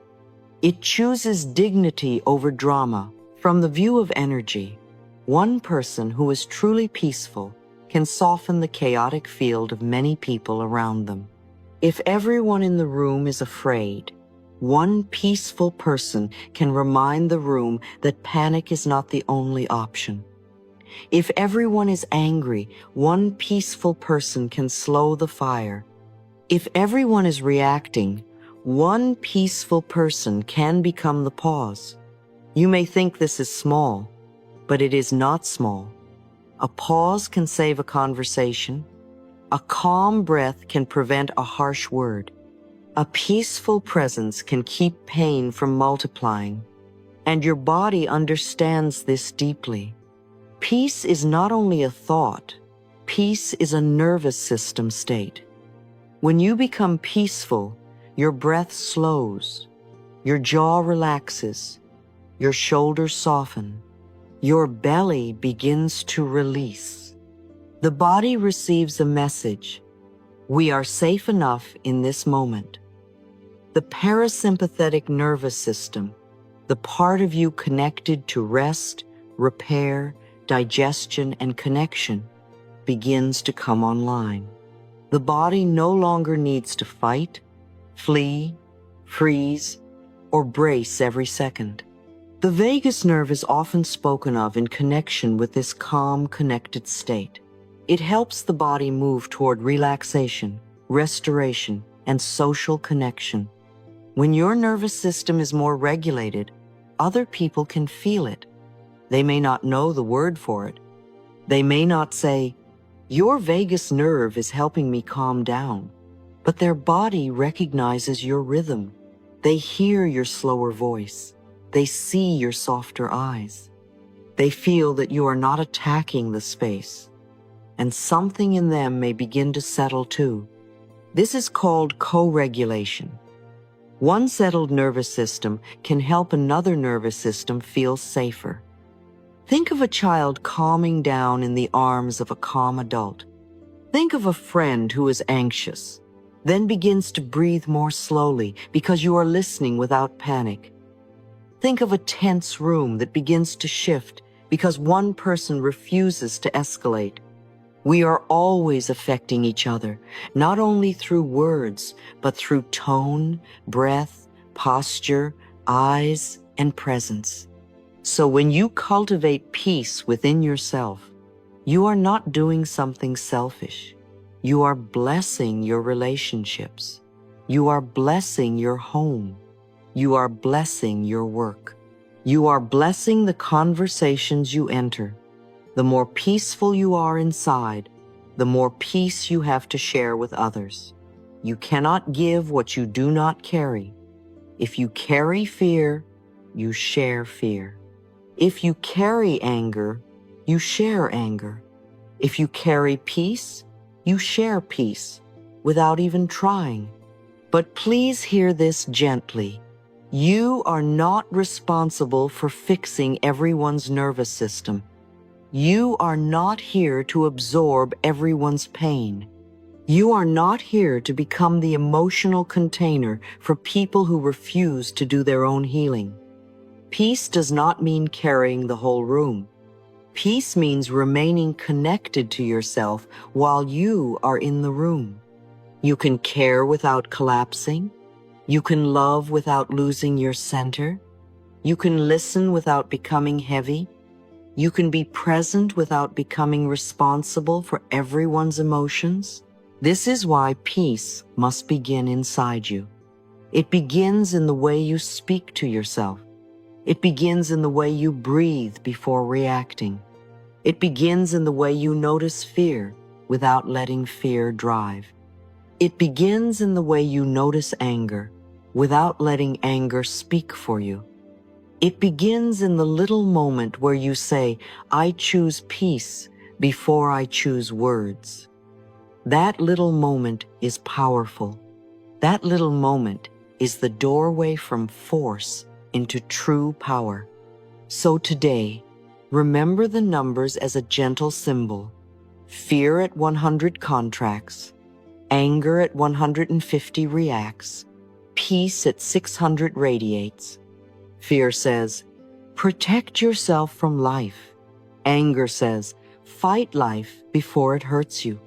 [SPEAKER 1] It chooses dignity over drama. From the view of energy, one person who is truly peaceful can soften the chaotic field of many people around them. If everyone in the room is afraid, one peaceful person can remind the room that panic is not the only option. If everyone is angry, one peaceful person can slow the fire. If everyone is reacting, one peaceful person can become the pause. You may think this is small, but it is not small. A pause can save a conversation. A calm breath can prevent a harsh word. A peaceful presence can keep pain from multiplying. And your body understands this deeply. Peace is not only a thought. Peace is a nervous system state. When you become peaceful, your breath slows, your jaw relaxes, your shoulders soften, your belly begins to release. The body receives a message. We are safe enough in this moment. The parasympathetic nervous system, the part of you connected to rest, repair, digestion, and connection, begins to come online. The body no longer needs to fight, flee, freeze, or brace every second. The vagus nerve is often spoken of in connection with this calm, connected state. It helps the body move toward relaxation, restoration, and social connection. When your nervous system is more regulated, other people can feel it. They may not know the word for it. They may not say, "Your vagus nerve is helping me calm down," but their body recognizes your rhythm. They hear your slower voice. They see your softer eyes. They feel that you are not attacking the space, and something in them may begin to settle too. This is called co-regulation. One settled nervous system can help another nervous system feel safer. Think of a child calming down in the arms of a calm adult. Think of a friend who is anxious, then begins to breathe more slowly because you are listening without panic. Think of a tense room that begins to shift because one person refuses to escalate. We are always affecting each other, not only through words, but through tone, breath, posture, eyes, and presence. So when you cultivate peace within yourself, you are not doing something selfish. You are blessing your relationships. You are blessing your home. You are blessing your work. You are blessing the conversations you enter. The more peaceful you are inside, the more peace you have to share with others. You cannot give what you do not carry. If you carry fear, you share fear. If you carry anger, you share anger. If you carry peace, you share peace without even trying. But please hear this gently. You are not responsible for fixing everyone's nervous system. You are not here to absorb everyone's pain. You are not here to become the emotional container for people who refuse to do their own healing. Peace does not mean carrying the whole room. Peace means remaining connected to yourself while you are in the room. You can care without collapsing. You can love without losing your center. You can listen without becoming heavy. You can be present without becoming responsible for everyone's emotions. This is why peace must begin inside you. It begins in the way you speak to yourself. It begins in the way you breathe before reacting. It begins in the way you notice fear without letting fear drive. It begins in the way you notice anger without letting anger speak for you. It begins in the little moment where you say, "I choose peace," before I choose words. That little moment is powerful. That little moment is the doorway from force into true power. So today, remember the numbers as a gentle symbol. Fear at 100 contracts. Anger at 150 reacts. Peace at 600 radiates. Fear says, protect yourself from life. Anger says, fight life before it hurts you.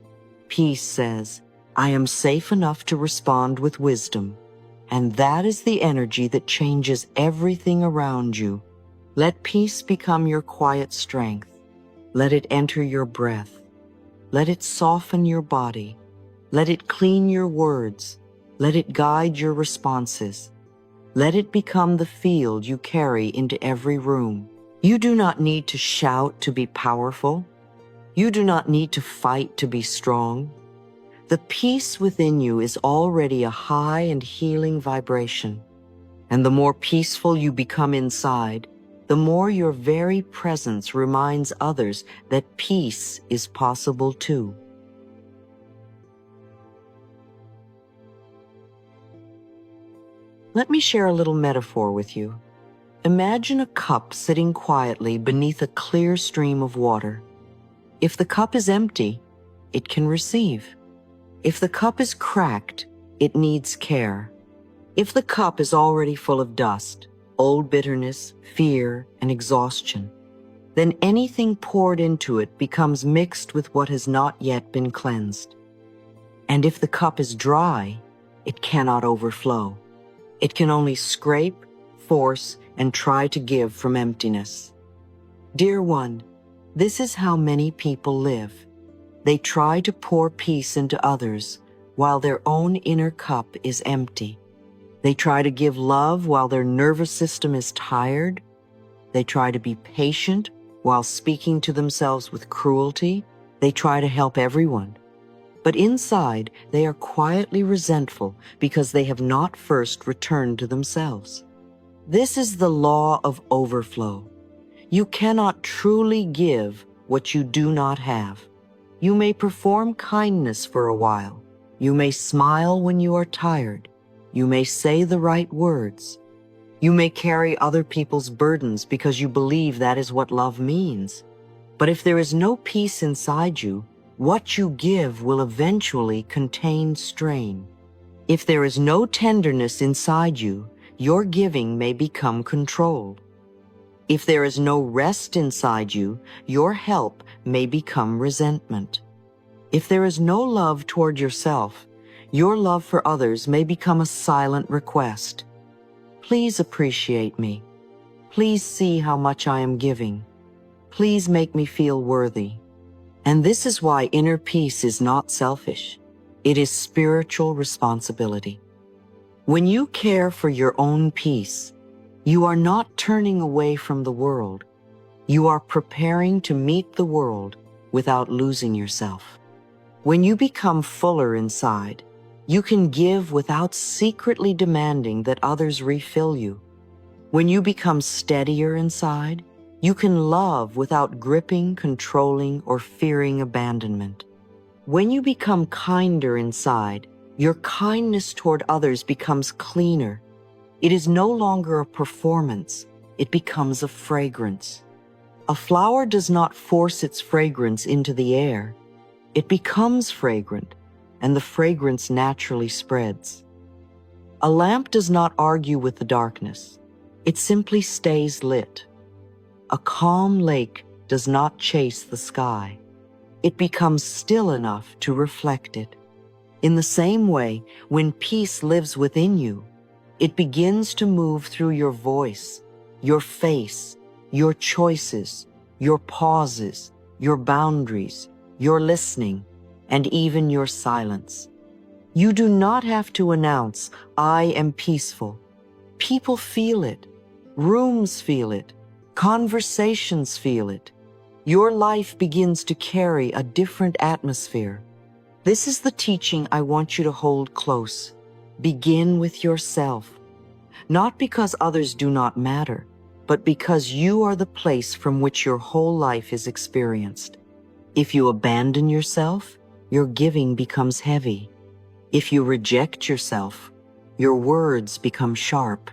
[SPEAKER 1] Peace says, I am safe enough to respond with wisdom. And that is the energy that changes everything around you. Let peace become your quiet strength. Let it enter your breath. Let it soften your body. Let it clean your words. Let it guide your responses. Let it become the field you carry into every room. You do not need to shout to be powerful. You do not need to fight to be strong. The peace within you is already a high and healing vibration. And the more peaceful you become inside, the more your very presence reminds others that peace is possible too. Let me share a little metaphor with you. Imagine a cup sitting quietly beneath a clear stream of water. If the cup is empty, it can receive. If the cup is cracked, it needs care. If the cup is already full of dust, old bitterness, fear, and exhaustion, then anything poured into it becomes mixed with what has not yet been cleansed. And if the cup is dry, it cannot overflow. It can only scrape, force, and try to give from emptiness. Dear one, this is how many people live. They try to pour peace into others while their own inner cup is empty. They try to give love while their nervous system is tired. They try to be patient while speaking to themselves with cruelty. They try to help everyone. But inside, they are quietly resentful because they have not first returned to themselves. This is the law of overflow. You cannot truly give what you do not have. You may perform kindness for a while. You may smile when you are tired. You may say the right words. You may carry other people's burdens because you believe that is what love means. But if there is no peace inside you, what you give will eventually contain strain. If there is no tenderness inside you, your giving may become controlled. If there is no rest inside you, your help may become resentment. If there is no love toward yourself, your love for others may become a silent request. Please appreciate me. Please see how much I am giving. Please make me feel worthy. And this is why inner peace is not selfish. It is spiritual responsibility. When you care for your own peace, you are not turning away from the world. You are preparing to meet the world without losing yourself. When you become fuller inside, you can give without secretly demanding that others refill you. When you become steadier inside, you can love without gripping, controlling, or fearing abandonment. When you become kinder inside, your kindness toward others becomes cleaner. It is no longer a performance. It becomes a fragrance. A flower does not force its fragrance into the air. It becomes fragrant, and the fragrance naturally spreads. A lamp does not argue with the darkness. It simply stays lit. A calm lake does not chase the sky. It becomes still enough to reflect it. In the same way, when peace lives within you, it begins to move through your voice, your face, your choices, your pauses, your boundaries, your listening, and even your silence. You do not have to announce, "I am peaceful." People feel it. Rooms feel it. Conversations feel it. Your life begins to carry a different atmosphere. This is the teaching I want you to hold close. Begin with yourself. Not because others do not matter, but because you are the place from which your whole life is experienced. If you abandon yourself, your giving becomes heavy. If you reject yourself, your words become sharp.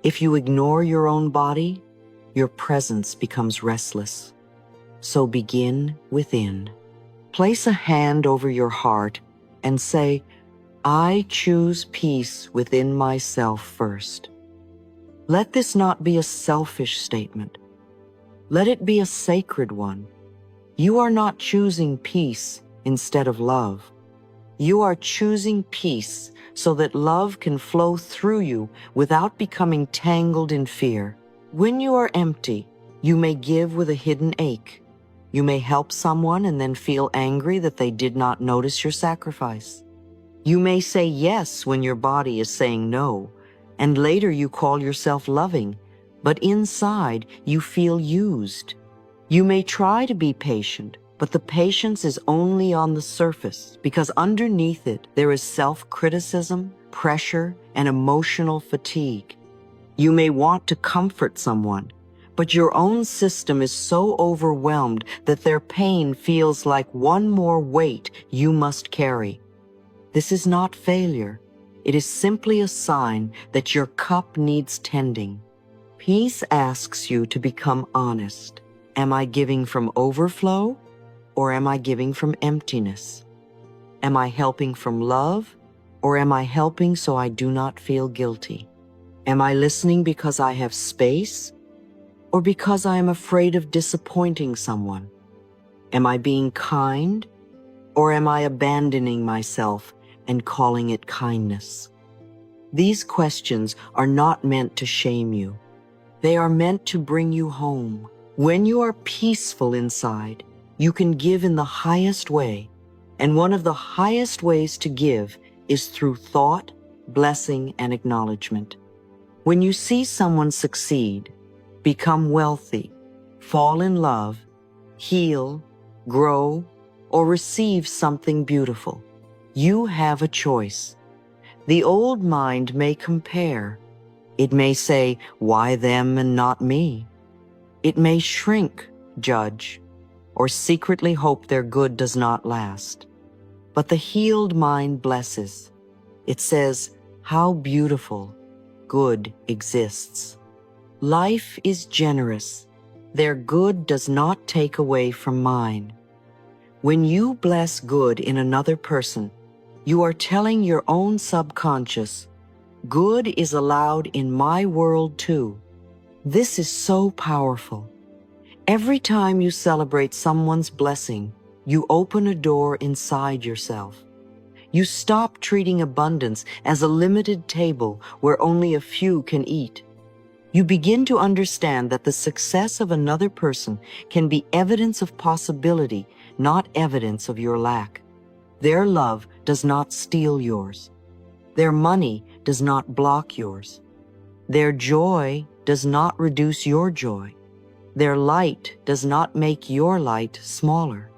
[SPEAKER 1] If you ignore your own body, your presence becomes restless. So begin within. Place a hand over your heart and say, "I choose peace within myself first." Let this not be a selfish statement. Let it be a sacred one. You are not choosing peace instead of love. You are choosing peace so that love can flow through you without becoming tangled in fear. When you are empty, you may give with a hidden ache. You may help someone and then feel angry that they did not notice your sacrifice. You may say yes when your body is saying no, and later you call yourself loving, but inside you feel used. You may try to be patient, but the patience is only on the surface because underneath it there is self-criticism, pressure, and emotional fatigue. You may want to comfort someone, but your own system is so overwhelmed that their pain feels like one more weight you must carry. This is not failure. It is simply a sign that your cup needs tending. Peace asks you to become honest. Am I giving from overflow, or am I giving from emptiness? Am I helping from love, or am I helping so I do not feel guilty? Am I listening because I have space, or because I am afraid of disappointing someone? Am I being kind, or am I abandoning myself and calling it kindness? These questions are not meant to shame you. They are meant to bring you home. When you are peaceful inside, you can give in the highest way, and one of the highest ways to give is through thought, blessing, and acknowledgement. When you see someone succeed, become wealthy, fall in love, heal, grow, or receive something beautiful, you have a choice. The old mind may compare. It may say, why them and not me? It may shrink, judge, or secretly hope their good does not last. But the healed mind blesses. It says, how beautiful, good exists. Life is generous. Their good does not take away from mine. When you bless good in another person, you are telling your own subconscious, good is allowed in my world too. This is so powerful. Every time you celebrate someone's blessing, you open a door inside yourself. You stop treating abundance as a limited table where only a few can eat. You begin to understand that the success of another person can be evidence of possibility, not evidence of your lack. Their love does not steal yours. Their money does not block yours. Their joy does not reduce your joy. Their light does not make your light smaller.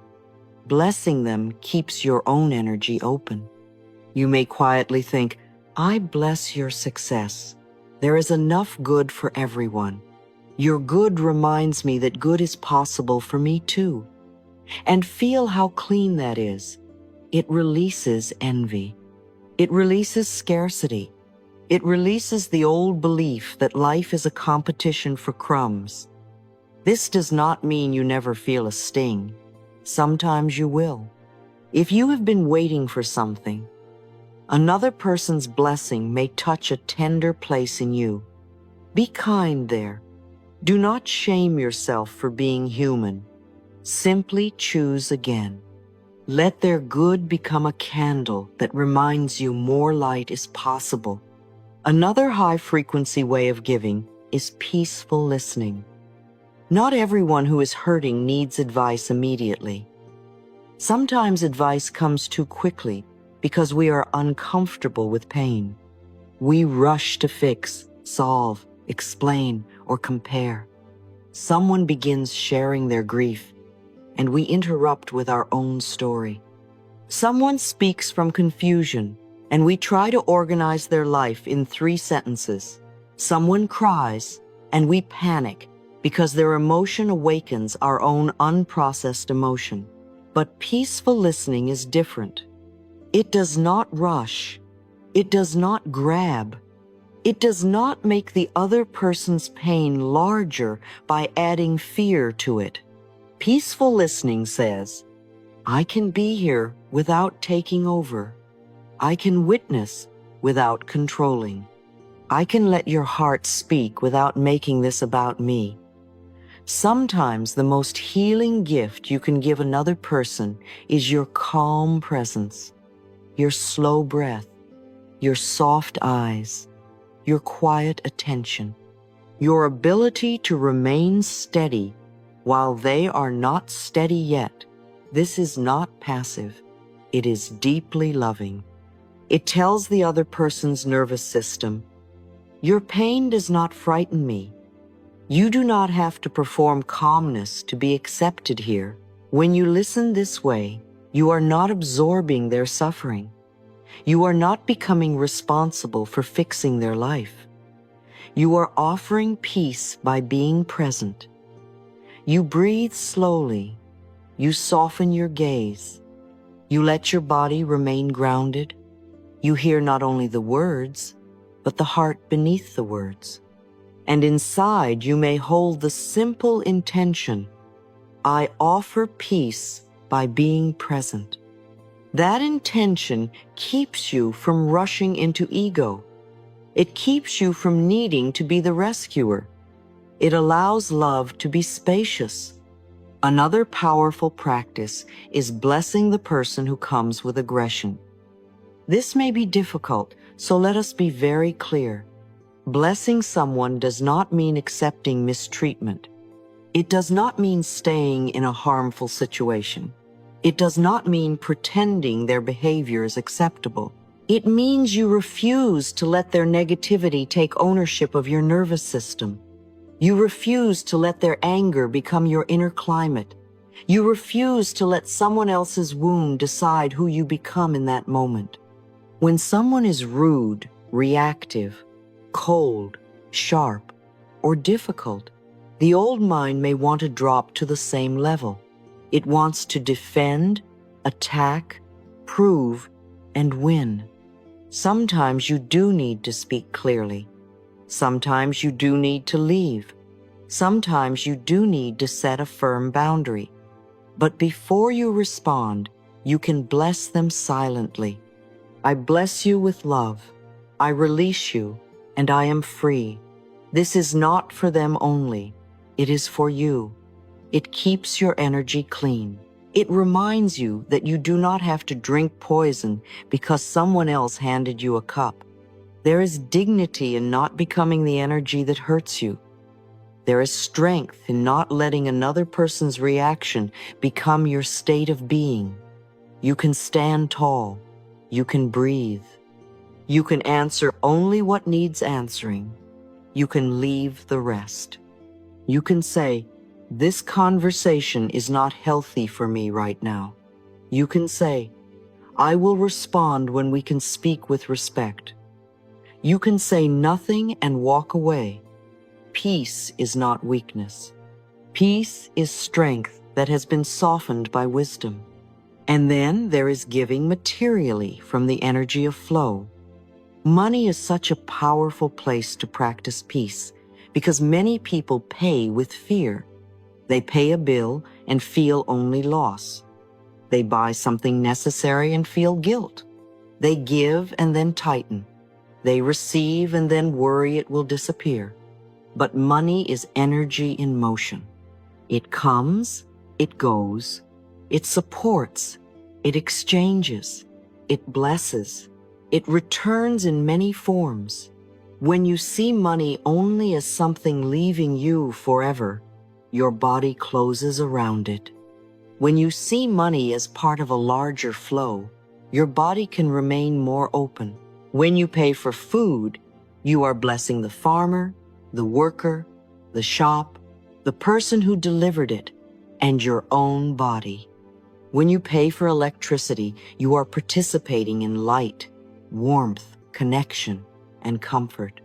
[SPEAKER 1] Blessing them keeps your own energy open. You may quietly think, I bless your success. There is enough good for everyone. Your good reminds me that good is possible for me too. And feel how clean that is. It releases envy. It releases scarcity. It releases the old belief that life is a competition for crumbs. This does not mean you never feel a sting. Sometimes you will. If you have been waiting for something, another person's blessing may touch a tender place in you. Be kind there. Do not shame yourself for being human. Simply choose again. Let their good become a candle that reminds you more light is possible. Another high-frequency way of giving is peaceful listening. Not everyone who is hurting needs advice immediately. Sometimes advice comes too quickly because we are uncomfortable with pain. We rush to fix, solve, explain, or compare. Someone begins sharing their grief, and we interrupt with our own story. Someone speaks from confusion, and we try to organize their life in 3 sentences. Someone cries, and we panic because their emotion awakens our own unprocessed emotion. But peaceful listening is different. It does not rush. It does not grab. It does not make the other person's pain larger by adding fear to it. Peaceful listening says, I can be here without taking over. I can witness without controlling. I can let your heart speak without making this about me. Sometimes the most healing gift you can give another person is your calm presence, your slow breath, your soft eyes, your quiet attention, your ability to remain steady while they are not steady yet. This is not passive. It is deeply loving. It tells the other person's nervous system, your pain does not frighten me. You do not have to perform calmness to be accepted here. When you listen this way, you are not absorbing their suffering. You are not becoming responsible for fixing their life. You are offering peace by being present. You breathe slowly. You soften your gaze. You let your body remain grounded. You hear not only the words, but the heart beneath the words. And inside you may hold the simple intention, I offer peace by being present. That intention keeps you from rushing into ego. It keeps you from needing to be the rescuer. It allows love to be spacious. Another powerful practice is blessing the person who comes with aggression. This may be difficult, so let us be very clear. Blessing someone does not mean accepting mistreatment. It does not mean staying in a harmful situation. It does not mean pretending their behavior is acceptable. It means you refuse to let their negativity take ownership of your nervous system. You refuse to let their anger become your inner climate. You refuse to let someone else's wound decide who you become in that moment. When someone is rude, reactive, cold, sharp, or difficult, the old mind may want to drop to the same level. It wants to defend, attack, prove, and win. Sometimes you do need to speak clearly. Sometimes you do need to leave. Sometimes you do need to set a firm boundary. But before you respond, you can bless them silently. I bless you with love. I release you, and I am free. This is not for them only. It is for you. It keeps your energy clean. It reminds you that you do not have to drink poison because someone else handed you a cup. There is dignity in not becoming the energy that hurts you. There is strength in not letting another person's reaction become your state of being. You can stand tall. You can breathe. You can answer only what needs answering. You can leave the rest. You can say, this conversation is not healthy for me right now. You can say, I will respond when we can speak with respect. You can say nothing and walk away. Peace is not weakness. Peace is strength that has been softened by wisdom. And then there is giving materially from the energy of flow. Money is such a powerful place to practice peace because many people pay with fear. They pay a bill and feel only loss. They buy something necessary and feel guilt. They give and then tighten. They receive and then worry it will disappear. But money is energy in motion. It comes, it goes, it supports, it exchanges, it blesses, it returns in many forms. When you see money only as something leaving you forever, your body closes around it. When you see money as part of a larger flow, your body can remain more open. When you pay for food, you are blessing the farmer, the worker, the shop, the person who delivered it, and your own body. When you pay for electricity, you are participating in light, warmth, connection, and comfort.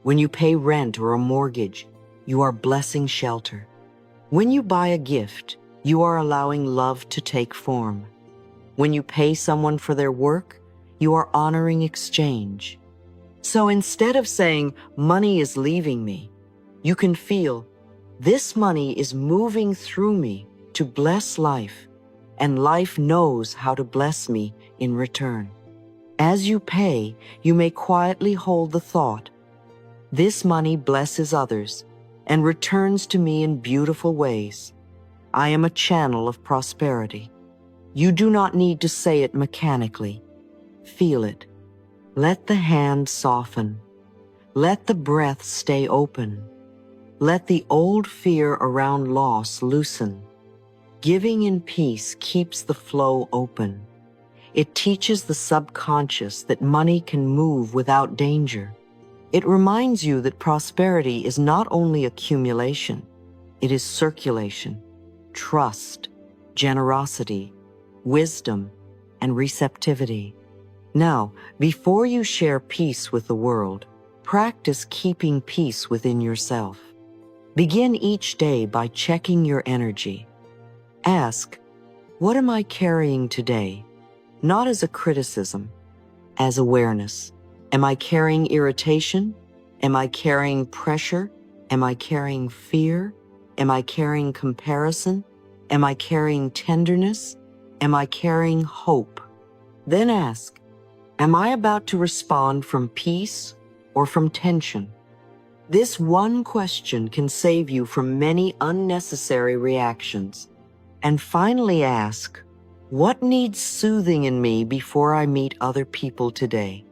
[SPEAKER 1] When you pay rent or a mortgage, you are blessing shelter. When you buy a gift, you are allowing love to take form. When you pay someone for their work, you are honoring exchange. So instead of saying, money is leaving me, you can feel, this money is moving through me to bless life, and life knows how to bless me in return. As you pay, you may quietly hold the thought, this money blesses others and returns to me in beautiful ways. I am a channel of prosperity. You do not need to say it mechanically. Feel it. Let the hand soften. Let the breath stay open. Let the old fear around loss loosen. Giving in peace keeps the flow open. It teaches the subconscious that money can move without danger. It reminds you that prosperity is not only accumulation, it is circulation, trust, generosity, wisdom, and receptivity. Now, before you share peace with the world, practice keeping peace within yourself. Begin each day by checking your energy. Ask, what am I carrying today? Not as a criticism, as awareness. Am I carrying irritation? Am I carrying pressure? Am I carrying fear? Am I carrying comparison? Am I carrying tenderness? Am I carrying hope? Then ask, am I about to respond from peace or from tension? This one question can save you from many unnecessary reactions. And finally ask, what needs soothing in me before I meet other people today?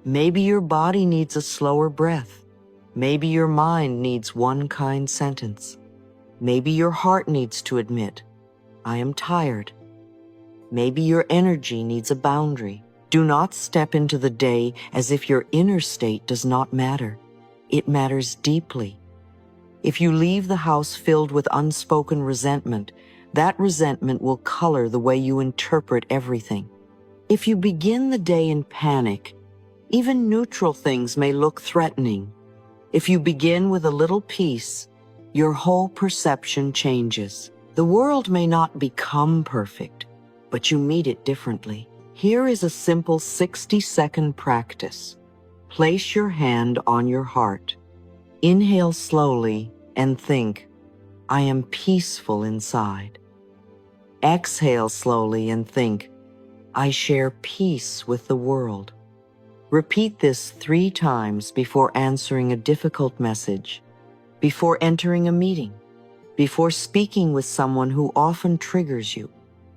[SPEAKER 1] Maybe your body needs a slower breath. Maybe your mind needs one kind sentence. Maybe your heart needs to admit, I am tired. Maybe your energy needs a boundary. Do not step into the day as if your inner state does not matter. It matters deeply. If you leave the house filled with unspoken resentment, that resentment will color the way you interpret everything. If you begin the day in panic, even neutral things may look threatening. If you begin with a little peace, your whole perception changes. The world may not become perfect, but you meet it differently. Here is a simple 60-second practice. Place your hand on your heart. Inhale slowly and think, I am peaceful inside. Exhale slowly and think, I share peace with the world. Repeat this 3 times before answering a difficult message, before entering a meeting, before speaking with someone who often triggers you,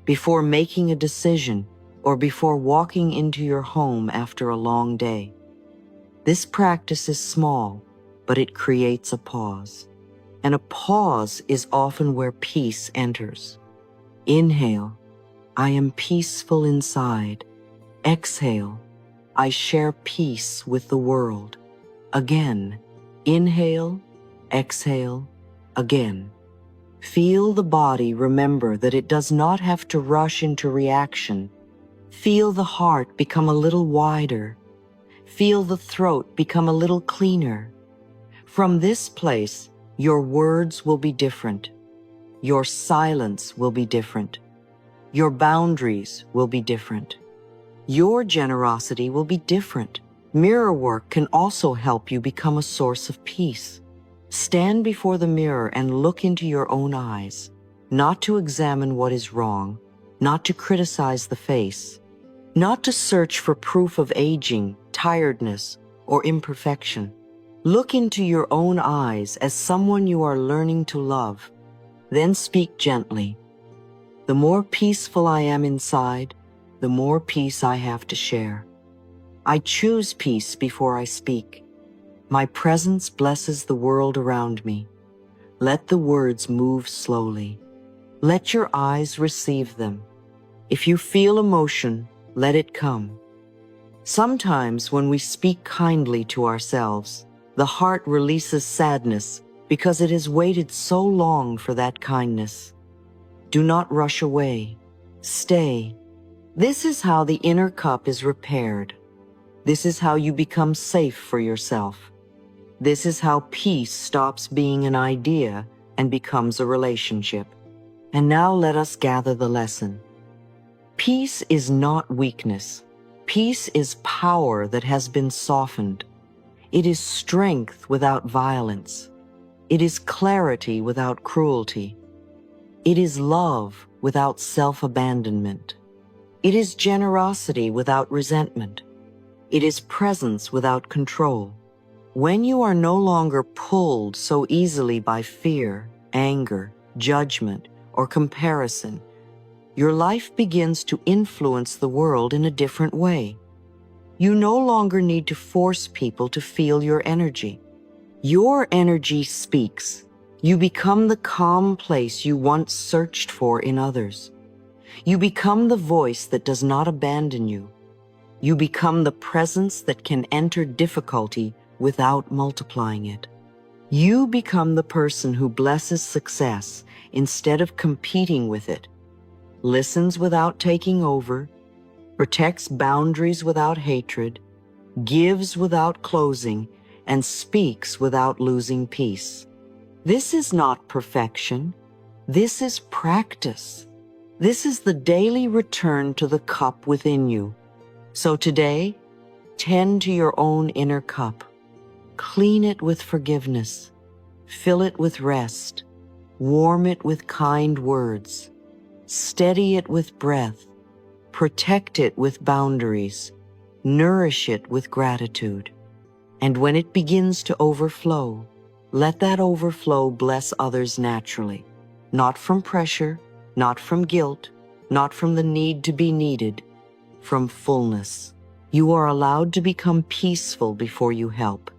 [SPEAKER 1] before making a decision, or before walking into your home after a long day. This practice is small, but it creates a pause. And a pause is often where peace enters. Inhale, I am peaceful inside. Exhale, I share peace with the world. Again, inhale, exhale, again. Feel the body remember that it does not have to rush into reaction. Feel the heart become a little wider. Feel the throat become a little cleaner. From this place, your words will be different. Your silence will be different. Your boundaries will be different. Your generosity will be different. Mirror work can also help you become a source of peace. Stand before the mirror and look into your own eyes, not to examine what is wrong, not to criticize the face, not to search for proof of aging, tiredness, or imperfection. Look into your own eyes as someone you are learning to love. Then speak gently. The more peaceful I am inside, the more peace I have to share. I choose peace before I speak. My presence blesses the world around me. Let the words move slowly. Let your eyes receive them. If you feel emotion, let it come. Sometimes when we speak kindly to ourselves, the heart releases sadness because it has waited so long for that kindness. Do not rush away. Stay. This is how the inner cup is repaired. This is how you become safe for yourself. This is how peace stops being an idea and becomes a relationship. And now let us gather the lesson. Peace is not weakness. Peace is power that has been softened. It is strength without violence. It is clarity without cruelty. It is love without self-abandonment. It is generosity without resentment. It is presence without control. When you are no longer pulled so easily by fear, anger, judgment, or comparison, your life begins to influence the world in a different way. You no longer need to force people to feel your energy. Your energy speaks. You become the calm place you once searched for in others. You become the voice that does not abandon you. You become the presence that can enter difficulty without multiplying it. You become the person who blesses success instead of competing with it, listens without taking over, protects boundaries without hatred, gives without closing, and speaks without losing peace. This is not perfection. This is practice. This is the daily return to the cup within you. So today, tend to your own inner cup. Clean it with forgiveness. Fill it with rest. Warm it with kind words. Steady it with breath. Protect it with boundaries. Nourish it with gratitude. And when it begins to overflow, let that overflow bless others naturally, not from pressure, not from guilt, not from the need to be needed, from fullness. You are allowed to become peaceful before you help.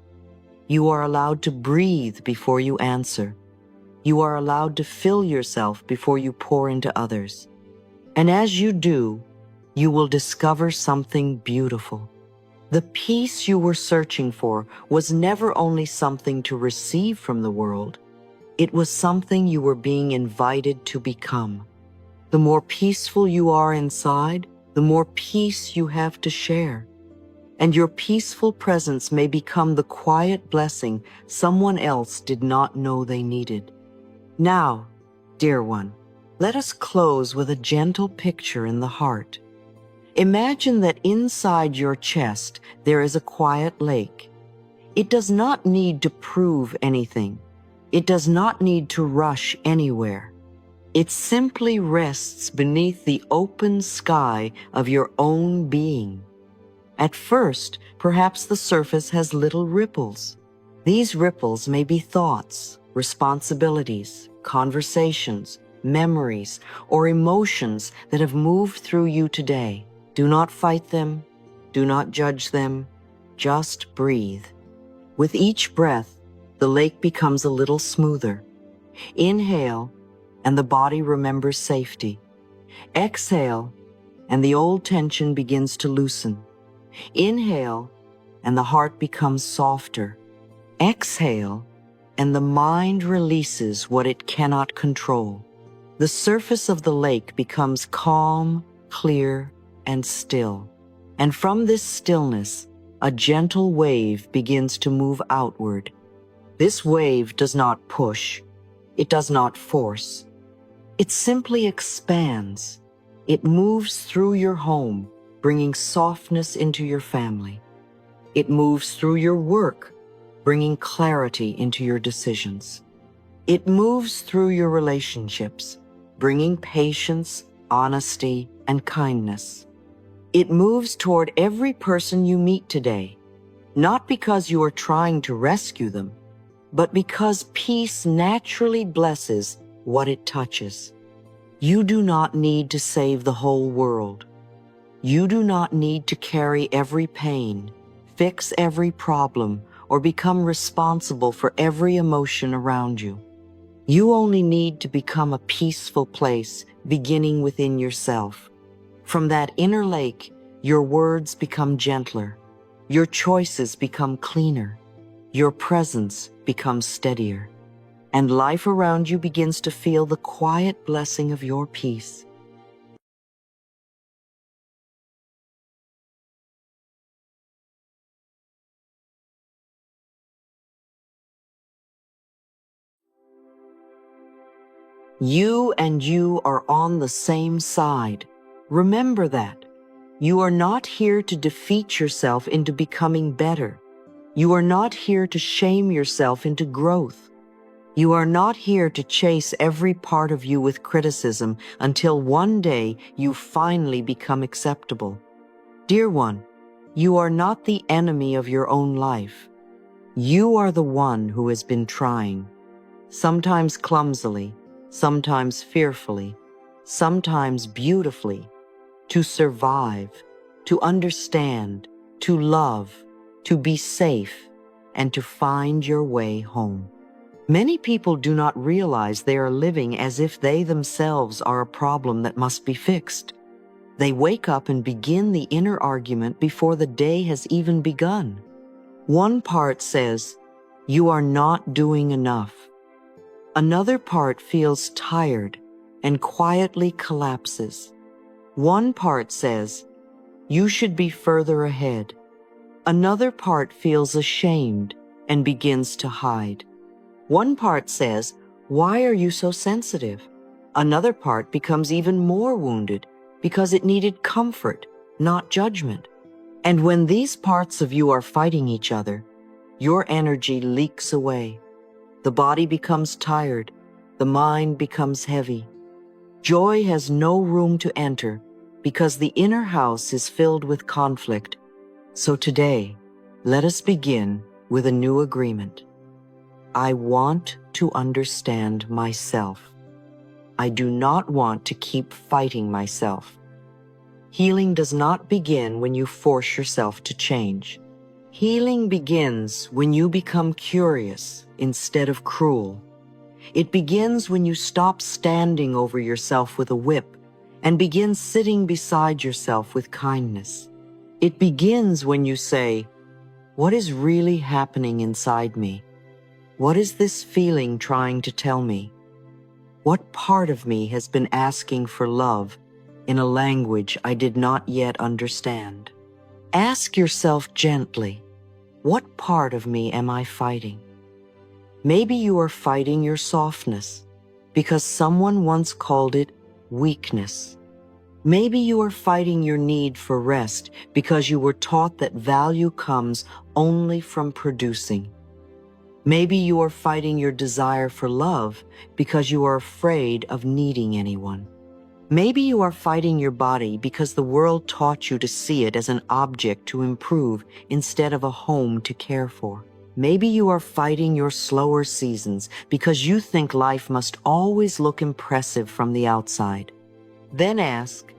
[SPEAKER 1] You are allowed to breathe before you answer. You are allowed to fill yourself before you pour into others. And as you do, you will discover something beautiful. The peace you were searching for was never only something to receive from the world. It was something you were being invited to become. The more peaceful you are inside, the more peace you have to share. And your peaceful presence may become the quiet blessing someone else did not know they needed. Now, dear one, let us close with a gentle picture in the heart. Imagine that inside your chest there is a quiet lake. It does not need to prove anything. It does not need to rush anywhere. It simply rests beneath the open sky of your own being. At first, perhaps the surface has little ripples. These ripples may be thoughts, responsibilities, conversations, memories, or emotions that have moved through you today. Do not fight them. Do not judge them. Just breathe. With each breath, the lake becomes a little smoother. Inhale, and the body remembers safety. Exhale, and the old tension begins to loosen. Inhale, and the heart becomes softer. Exhale, and the mind releases what it cannot control. The surface of the lake becomes calm, clear, and still. And from this stillness, a gentle wave begins to move outward. This wave does not push. It does not force. It simply expands. It moves through your home, bringing softness into your family. It moves through your work, bringing clarity into your decisions. It moves through your relationships, bringing patience, honesty, and kindness. It moves toward every person you meet today, not because you are trying to rescue them, but because peace naturally blesses what it touches. You do not need to save the whole world. You do not need to carry every pain, fix every problem, or become responsible for every emotion around you. You only need to become a peaceful place beginning within yourself. From that inner lake, your words become gentler, your choices become cleaner, your presence becomes steadier, and life around you begins to feel the quiet blessing of your peace. You and you are on the same side. Remember that. You are not here to defeat yourself into becoming better. You are not here to shame yourself into growth. You are not here to chase every part of you with criticism until one day you finally become acceptable. Dear one, you are not the enemy of your own life. You are the one who has been trying, sometimes clumsily, sometimes fearfully, sometimes beautifully, to survive, to understand, to love, to be safe, and to find your way home. Many people do not realize they are living as if they themselves are a problem that must be fixed. They wake up and begin the inner argument before the day has even begun. One part says, "You are not doing enough." Another part feels tired and quietly collapses. One part says, "You should be further ahead." Another part feels ashamed and begins to hide. One part says, "Why are you so sensitive?" Another part becomes even more wounded because it needed comfort, not judgment. And when these parts of you are fighting each other, your energy leaks away. The body becomes tired. The mind becomes heavy. Joy has no room to enter because the inner house is filled with conflict. So today, let us begin with a new agreement. I want to understand myself. I do not want to keep fighting myself. Healing does not begin when you force yourself to change. Healing begins when you become curious instead of cruel. It begins when you stop standing over yourself with a whip and begin sitting beside yourself with kindness. It begins when you say, "What is really happening inside me? What is this feeling trying to tell me? What part of me has been asking for love in a language I did not yet understand?" Ask yourself gently, what part of me am I fighting? Maybe you are fighting your softness because someone once called it weakness. Maybe you are fighting your need for rest because you were taught that value comes only from producing. Maybe you are fighting your desire for love because you are afraid of needing anyone. Maybe you are fighting your body because the world taught you to see it as an object to improve instead of a home to care for. Maybe you are fighting your slower seasons because you think life must always look impressive from the outside. Then ask,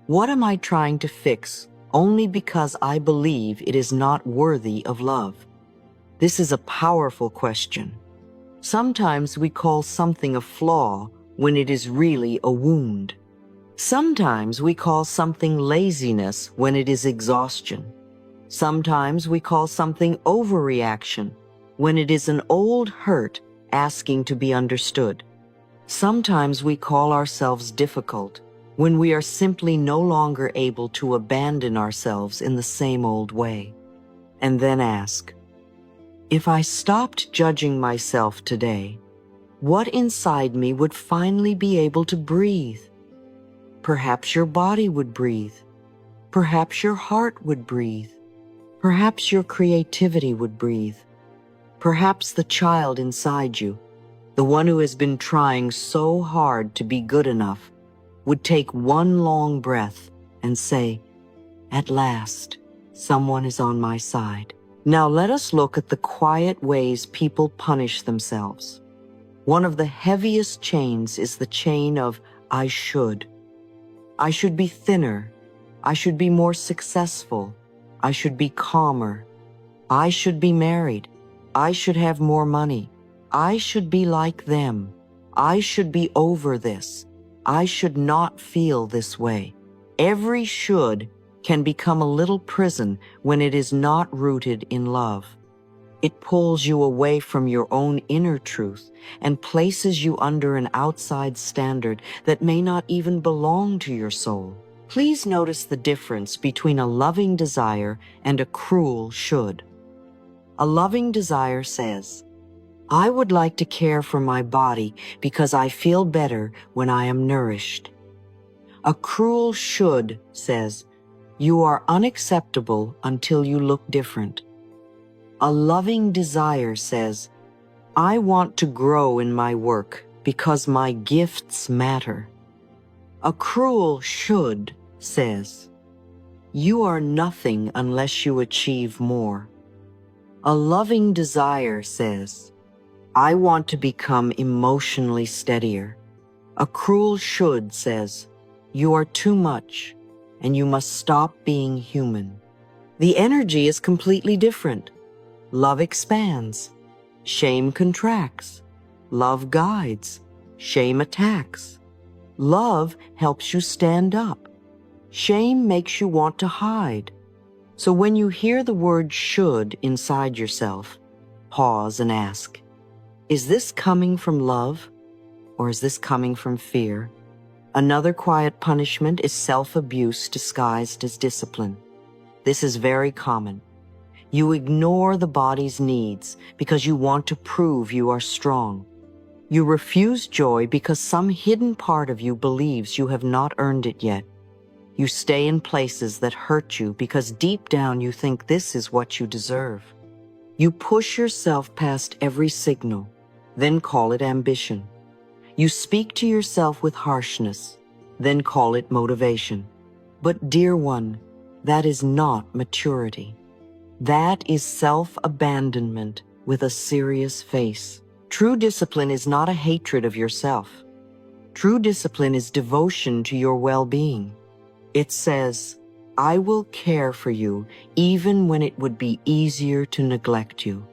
[SPEAKER 1] what am I trying to fix only because I believe it is not worthy of love? This is a powerful question. Sometimes we call something a flaw when it is really a wound. Sometimes we call something laziness when it is exhaustion. Sometimes we call something overreaction when it is an old hurt asking to be understood. Sometimes we call ourselves difficult when we are simply no longer able to abandon ourselves in the same old way. And then ask, if I stopped judging myself today, what inside me would finally be able to breathe? Perhaps your body would breathe. Perhaps your heart would breathe. Perhaps your creativity would breathe. Perhaps the child inside you, the one who has been trying so hard to be good enough, would take one long breath and say, "At last, someone is on my side." Now let us look at the quiet ways people punish themselves. One of the heaviest chains is the chain of "I should." I should be thinner. I should be more successful. I should be calmer. I should be married. I should have more money. I should be like them. I should be over this. I should not feel this way. Every should can become a little prison when it is not rooted in love. It pulls you away from your own inner truth and places you under an outside standard that may not even belong to your soul. Please notice the difference between a loving desire and a cruel should. A loving desire says, "I would like to care for my body because I feel better when I am nourished." A cruel should says, "You are unacceptable until you look different." A loving desire says, "I want to grow in my work because my gifts matter." A cruel should says, "You are nothing unless you achieve more." A loving desire says, "I want to become emotionally steadier." A cruel should says, "You are too much and you must stop being human." The energy is completely different. Love expands. Shame contracts. Love guides. Shame attacks. Love helps you stand up. Shame makes you want to hide. So when you hear the word should inside yourself, pause and ask, is this coming from love or is this coming from fear? Another quiet punishment is self-abuse disguised as discipline. This is very common. You ignore the body's needs because you want to prove you are strong. You refuse joy because some hidden part of you believes you have not earned it yet. You stay in places that hurt you because deep down you think this is what you deserve. You push yourself past every signal, then call it ambition. You speak to yourself with harshness, then call it motivation. But dear one, that is not maturity. That is self-abandonment with a serious face. True discipline is not a hatred of yourself. True discipline is devotion to your well-being. It says, I will care for you even when it would be easier to neglect you.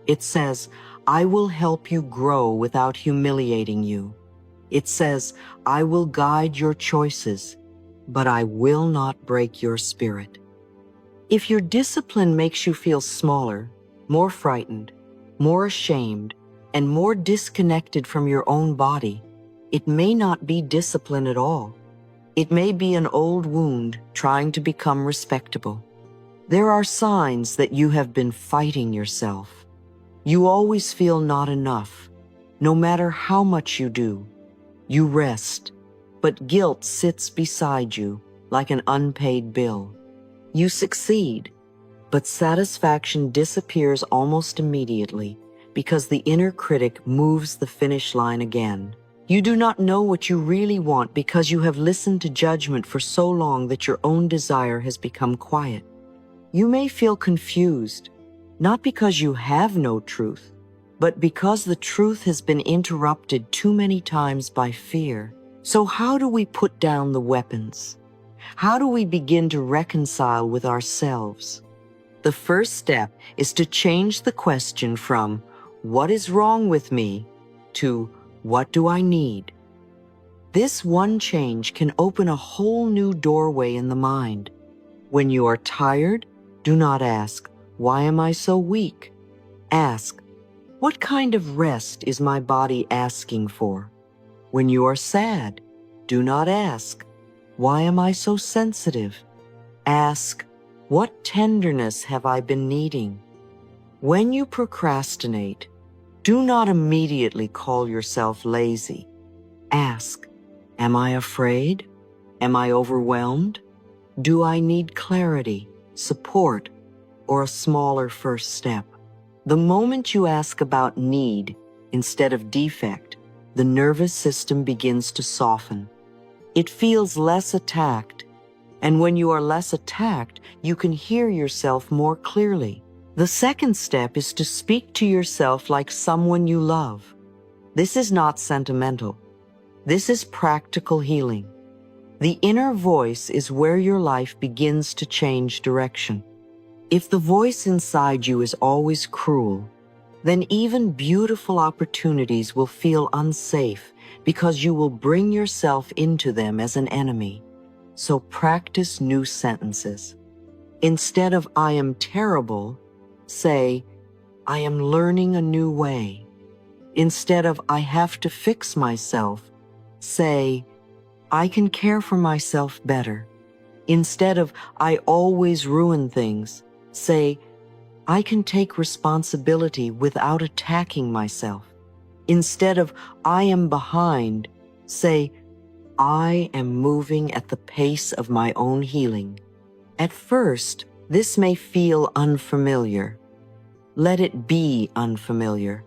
[SPEAKER 1] It says, I will help you grow without humiliating you. It says, I will guide your choices, but I will not break your spirit. If your discipline makes you feel smaller, more frightened, more ashamed, and more disconnected from your own body, it may not be discipline at all. It may be an old wound trying to become respectable. There are signs that you have been fighting yourself. You always feel not enough, no matter how much you do. You rest, but guilt sits beside you like an unpaid bill. You succeed, but satisfaction disappears almost immediately because the inner critic moves the finish line again. You do not know what you really want because you have listened to judgment for so long that your own desire has become quiet. You may feel confused, not because you have no truth, but because the truth has been interrupted too many times by fear. So how do we put down the weapons? How do we begin to reconcile with ourselves? The first step is to change the question from, what is wrong with me, to, what do I need? This one change can open a whole new doorway in the mind. When you are tired, do not ask, why am I so weak? Ask, what kind of rest is my body asking for? When you are sad, do not ask, why am I so sensitive? Ask, what tenderness have I been needing? When you procrastinate, do not immediately call yourself lazy. Ask, am I afraid? Am I overwhelmed? Do I need clarity, support, or a smaller first step? The moment you ask about need instead of defect, the nervous system begins to soften. It feels less attacked, and when you are less attacked, you can hear yourself more clearly. The second step is to speak to yourself like someone you love. This is not sentimental. This is practical healing. The inner voice is where your life begins to change direction. If the voice inside you is always cruel, then even beautiful opportunities will feel unsafe because you will bring yourself into them as an enemy. So practice new sentences. Instead of I am terrible, say, I am learning a new way. Instead of I have to fix myself, say, I can care for myself better. Instead of I always ruin things, say, I can take responsibility without attacking myself. Instead of I am behind, say, I am moving at the pace of my own healing. At first, this may feel unfamiliar. Let it be unfamiliar.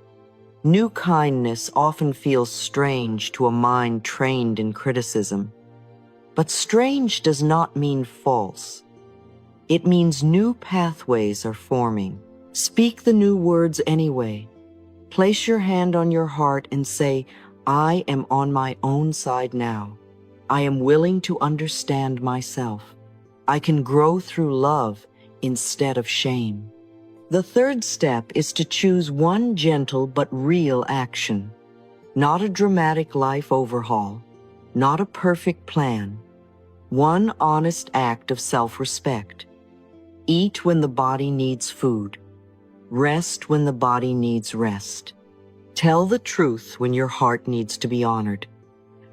[SPEAKER 1] New kindness often feels strange to a mind trained in criticism. But strange does not mean false. It means new pathways are forming. Speak the new words anyway. Place your hand on your heart and say, I am on my own side now. I am willing to understand myself. I can grow through love instead of shame. The third step is to choose one gentle but real action. Not a dramatic life overhaul, not a perfect plan. One honest act of self-respect. Eat when the body needs food. Rest when the body needs rest. Tell the truth when your heart needs to be honored.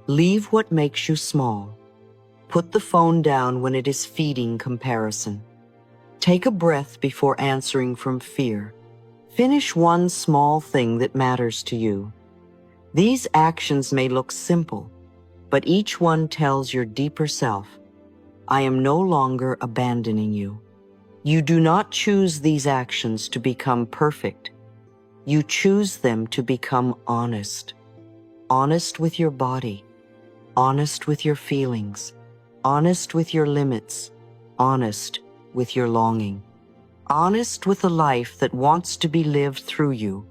[SPEAKER 1] Leave what makes you small. Put the phone down when it is feeding comparison. Take a breath before answering from fear. Finish one small thing that matters to you. These actions may look simple, but each one tells your deeper self, I am no longer abandoning you. You do not choose these actions to become perfect. You choose them to become honest. Honest with your body. Honest with your feelings. Honest with your limits. Honest with your longing. Honest with a life that wants to be lived through you.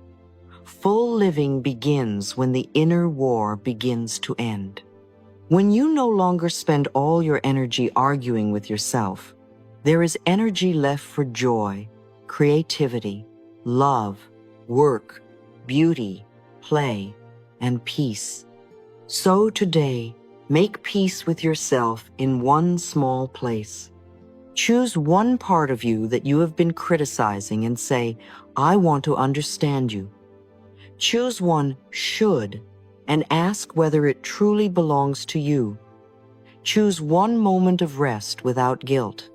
[SPEAKER 1] Full living begins when the inner war begins to end. When you no longer spend all your energy arguing with yourself, there is energy left for joy, creativity, love, work, beauty, play, and peace. So today, make peace with yourself in one small place. Choose one part of you that you have been criticizing and say, I want to understand you. Choose one should and ask whether it truly belongs to you. Choose one moment of rest without guilt.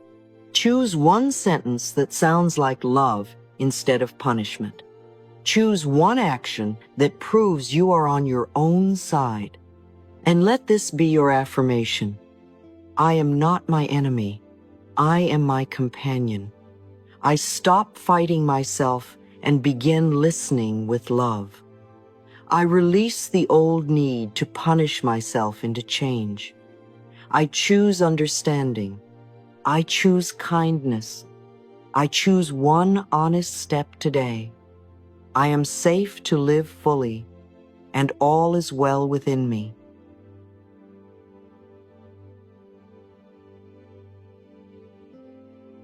[SPEAKER 1] Choose one sentence that sounds like love instead of punishment. Choose one action that proves you are on your own side. And let this be your affirmation. I am not my enemy. I am my companion. I stop fighting myself and begin listening with love. I release the old need to punish myself into change. I choose understanding. I choose kindness. I choose one honest step today. I am safe to live fully, and all is well within me.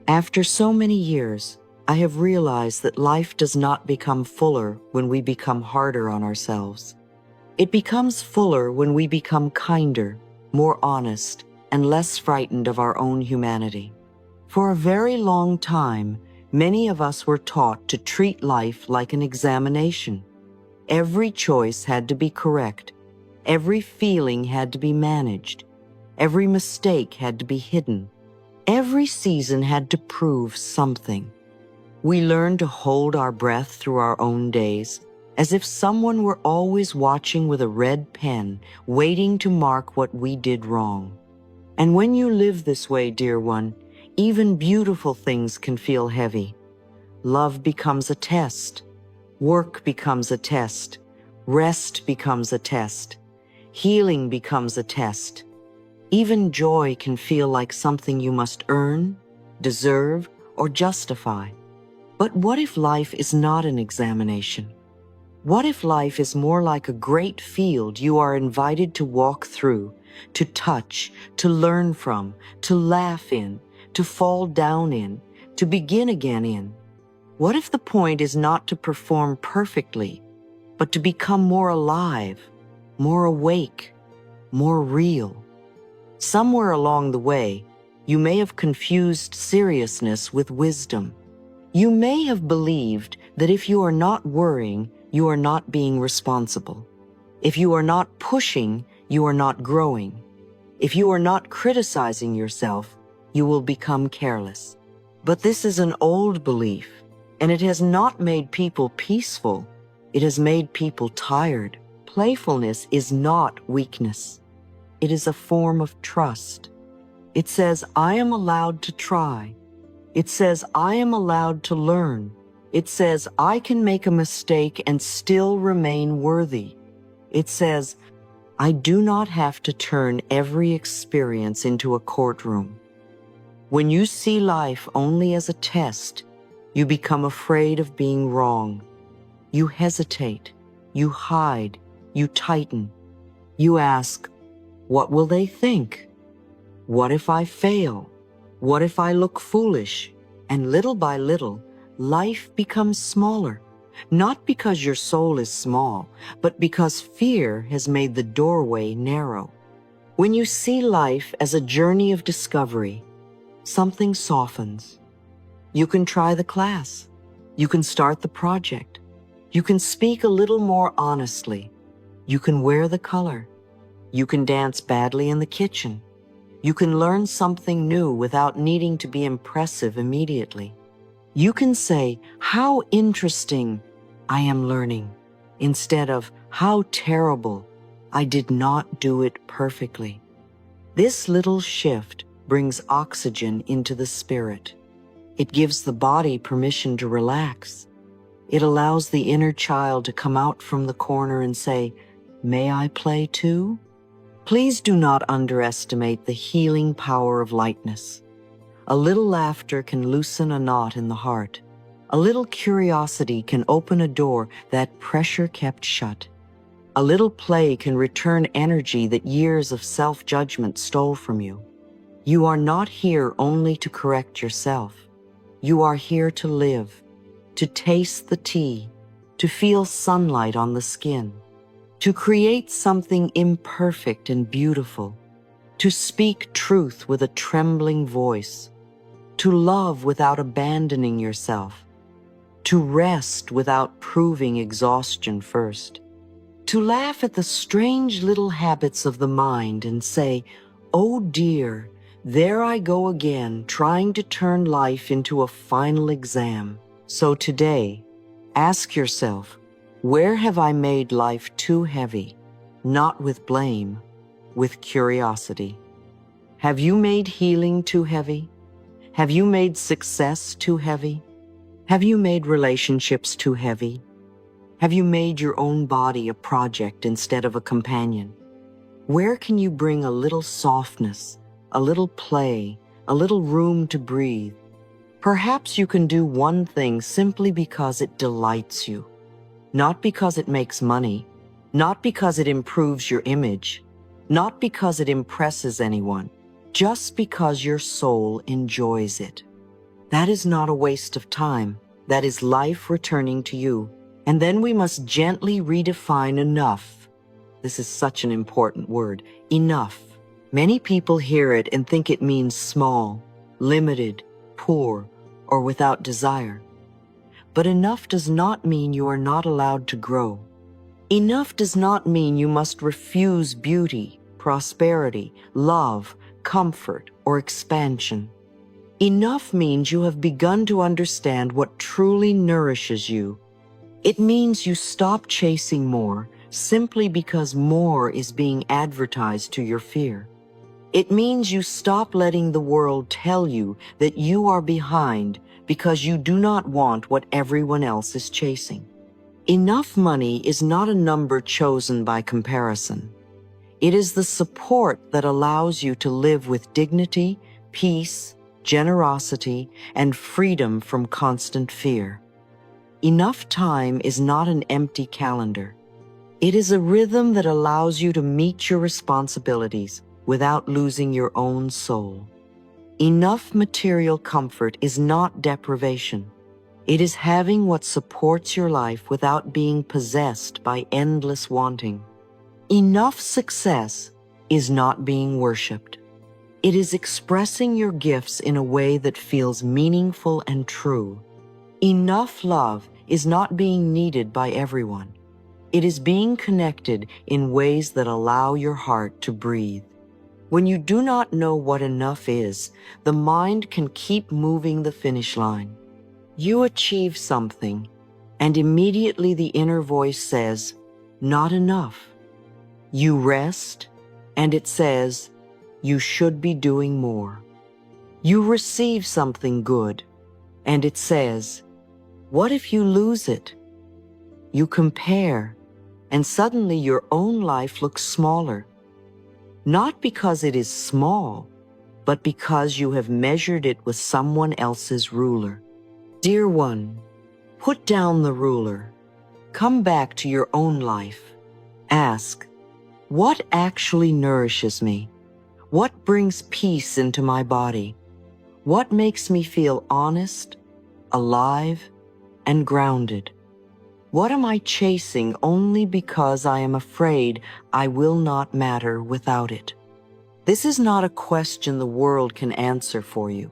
[SPEAKER 1] After so many years, I have realized that life does not become fuller when we become harder on ourselves. It becomes fuller when we become kinder, more honest, and less frightened of our own humanity. For a very long time, many of us were taught to treat life like an examination. Every choice had to be correct. Every feeling had to be managed. Every mistake had to be hidden. Every season had to prove something. We learned to hold our breath through our own days, as if someone were always watching with a red pen, waiting to mark what we did wrong. And when you live this way, dear one, even beautiful things can feel heavy. Love becomes a test. Work becomes a test. Rest becomes a test. Healing becomes a test. Even joy can feel like something you must earn, deserve, or justify. But what if life is not an examination? What if life is more like a great field you are invited to walk through, to touch, to learn from, to laugh in, to fall down in, to begin again in? What if the point is not to perform perfectly, but to become more alive, more awake, more real? Somewhere along the way, you may have confused seriousness with wisdom. You may have believed that if you are not worrying, you are not being responsible. If you are not pushing, you are not growing. If you are not criticizing yourself, you will become careless. But this is an old belief, and it has not made people peaceful. It has made people tired. Playfulness is not weakness. It is a form of trust. It says, I am allowed to try. It says, I am allowed to learn. It says, I can make a mistake and still remain worthy. It says, I do not have to turn every experience into a courtroom. When you see life only as a test, you become afraid of being wrong. You hesitate. You hide. You tighten. You ask, what will they think? What if I fail? What if I look foolish? And little by little, life becomes smaller, not because your soul is small, but because fear has made the doorway narrow. When you see life as a journey of discovery, something softens. You can try the class. You can start the project. You can speak a little more honestly. You can wear the color. You can dance badly in the kitchen. You can learn something new without needing to be impressive immediately. You can say, "How interesting I am learning," instead of, "How terrible, I did not do it perfectly." This little shift brings oxygen into the spirit. It gives the body permission to relax. It allows the inner child to come out from the corner and say, "May I play too?" Please do not underestimate the healing power of lightness. A little laughter can loosen a knot in the heart. A little curiosity can open a door that pressure kept shut. A little play can return energy that years of self-judgment stole from you. You are not here only to correct yourself. You are here to live, to taste the tea, to feel sunlight on the skin, to create something imperfect and beautiful, to speak truth with a trembling voice, to love without abandoning yourself, to rest without proving exhaustion first, to laugh at the strange little habits of the mind and say, "Oh dear, there I go again, trying to turn life into a final exam." So today, ask yourself, where have I made life too heavy? Not with blame, with curiosity. Have you made healing too heavy? Have you made success too heavy? Have you made relationships too heavy? Have you made your own body a project instead of a companion? Where can you bring a little softness, a little play, a little room to breathe? Perhaps you can do one thing simply because it delights you, not because it makes money, not because it improves your image, not because it impresses anyone, just because your soul enjoys it. That is not a waste of time. That is life returning to you. And then we must gently redefine enough. This is such an important word, enough. Many people hear it and think it means small, limited, poor, or without desire. But enough does not mean you are not allowed to grow. Enough does not mean you must refuse beauty, prosperity, love, comfort, or expansion. Enough means you have begun to understand what truly nourishes you. It means you stop chasing more simply because more is being advertised to your fear. It means you stop letting the world tell you that you are behind because you do not want what everyone else is chasing. Enough money is not a number chosen by comparison. It is the support that allows you to live with dignity, peace, generosity, and freedom from constant fear. Enough time is not an empty calendar. It is a rhythm that allows you to meet your responsibilities without losing your own soul. Enough material comfort is not deprivation. It is having what supports your life without being possessed by endless wanting. Enough success is not being worshipped. It is expressing your gifts in a way that feels meaningful and true. Enough love is not being needed by everyone. It is being connected in ways that allow your heart to breathe. When you do not know what enough is, the mind can keep moving the finish line. You achieve something, and immediately the inner voice says, "Not enough." You rest, and it says, "You should be doing more." You receive something good, and it says, "What if you lose it?" You compare, and suddenly your own life looks smaller. Not because it is small, but because you have measured it with someone else's ruler. Dear one, put down the ruler. Come back to your own life. Ask, what actually nourishes me? What brings peace into my body? What makes me feel honest, alive, and grounded? What am I chasing only because I am afraid I will not matter without it? This is not a question the world can answer for you.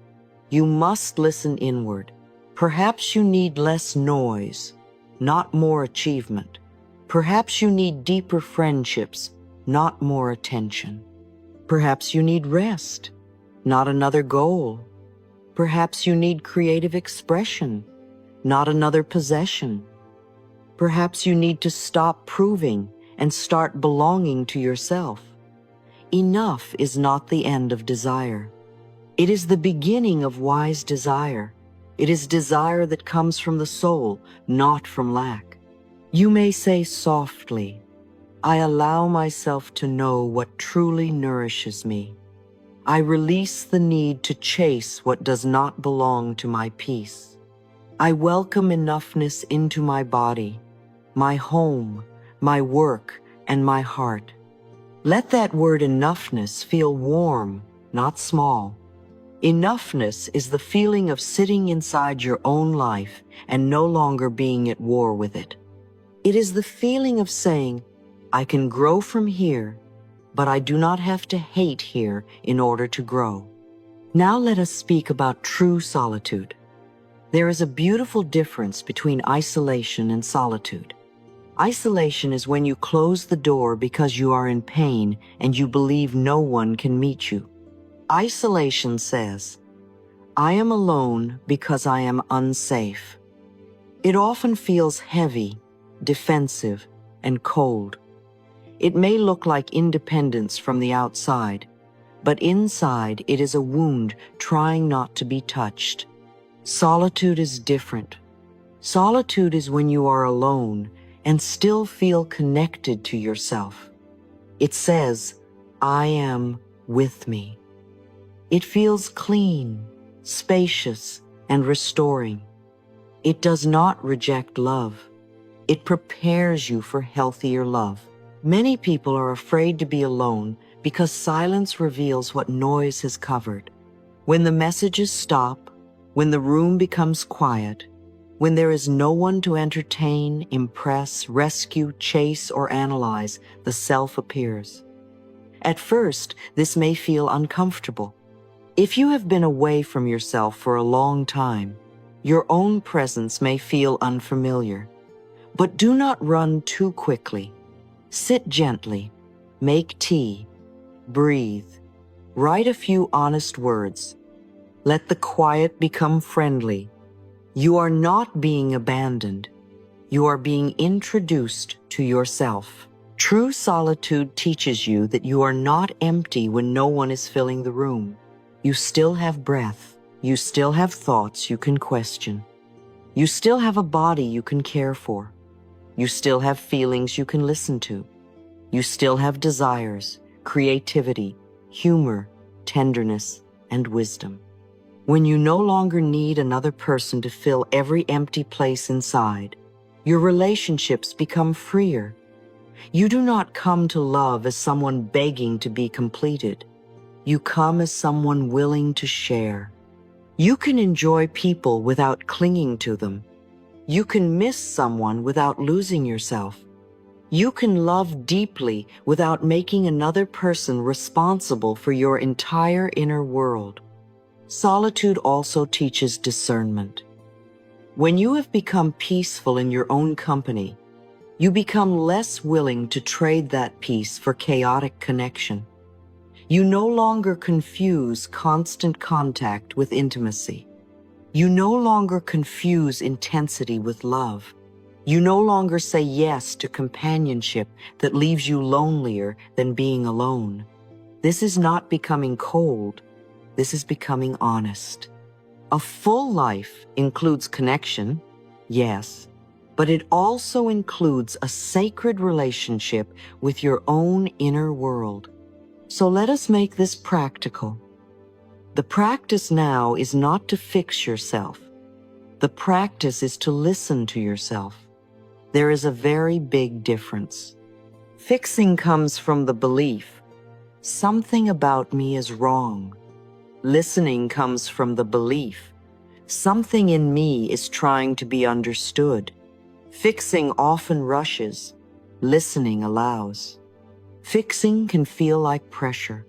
[SPEAKER 1] You must listen inward. Perhaps you need less noise, not more achievement. Perhaps you need deeper friendships, not more attention. Perhaps you need rest, not another goal. Perhaps you need creative expression, not another possession. Perhaps you need to stop proving and start belonging to yourself. Enough is not the end of desire. It is the beginning of wise desire. It is desire that comes from the soul, not from lack. You may say softly, I allow myself to know what truly nourishes me. I release the need to chase what does not belong to my peace. I welcome enoughness into my body, my home, my work, and my heart. Let that word enoughness feel warm, not small. Enoughness is the feeling of sitting inside your own life and no longer being at war with it. It is the feeling of saying, I can grow from here, but I do not have to hate here in order to grow. Now let us speak about true solitude. There is a beautiful difference between isolation and solitude. Isolation is when you close the door because you are in pain and you believe no one can meet you. Isolation says, I am alone because I am unsafe. It often feels heavy, defensive, and cold. It may look like independence from the outside, but inside it is a wound trying not to be touched. Solitude is different. Solitude is when you are alone and still feel connected to yourself. It says, I am with me. It feels clean, spacious, and restoring. It does not reject love. It prepares you for healthier love. Many people are afraid to be alone because silence reveals what noise has covered. When the messages stop, when the room becomes quiet, when there is no one to entertain, impress, rescue, chase, or analyze, the self appears. At first, this may feel uncomfortable. If you have been away from yourself for a long time, your own presence may feel unfamiliar. But do not run too quickly. Sit gently, make tea, breathe, write a few honest words. Let the quiet become friendly. You are not being abandoned. You are being introduced to yourself. True solitude teaches you that you are not empty when no one is filling the room. You still have breath. You still have thoughts you can question. You still have a body you can care for. You still have feelings you can listen to. You still have desires, creativity, humor, tenderness, and wisdom. When you no longer need another person to fill every empty place inside, your relationships become freer. You do not come to love as someone begging to be completed. You come as someone willing to share. You can enjoy people without clinging to them. You can miss someone without losing yourself. You can love deeply without making another person responsible for your entire inner world. Solitude also teaches discernment. When you have become peaceful in your own company, you become less willing to trade that peace for chaotic connection. You no longer confuse constant contact with intimacy. You no longer confuse intensity with love. You no longer say yes to companionship that leaves you lonelier than being alone. This is not becoming cold. This is becoming honest. A full life includes connection, yes, but it also includes a sacred relationship with your own inner world. So let us make this practical. The practice now is not to fix yourself. The practice is to listen to yourself. There is a very big difference. Fixing comes from the belief, something about me is wrong. Listening comes from the belief, something in me is trying to be understood. Fixing often rushes, listening allows. Fixing can feel like pressure.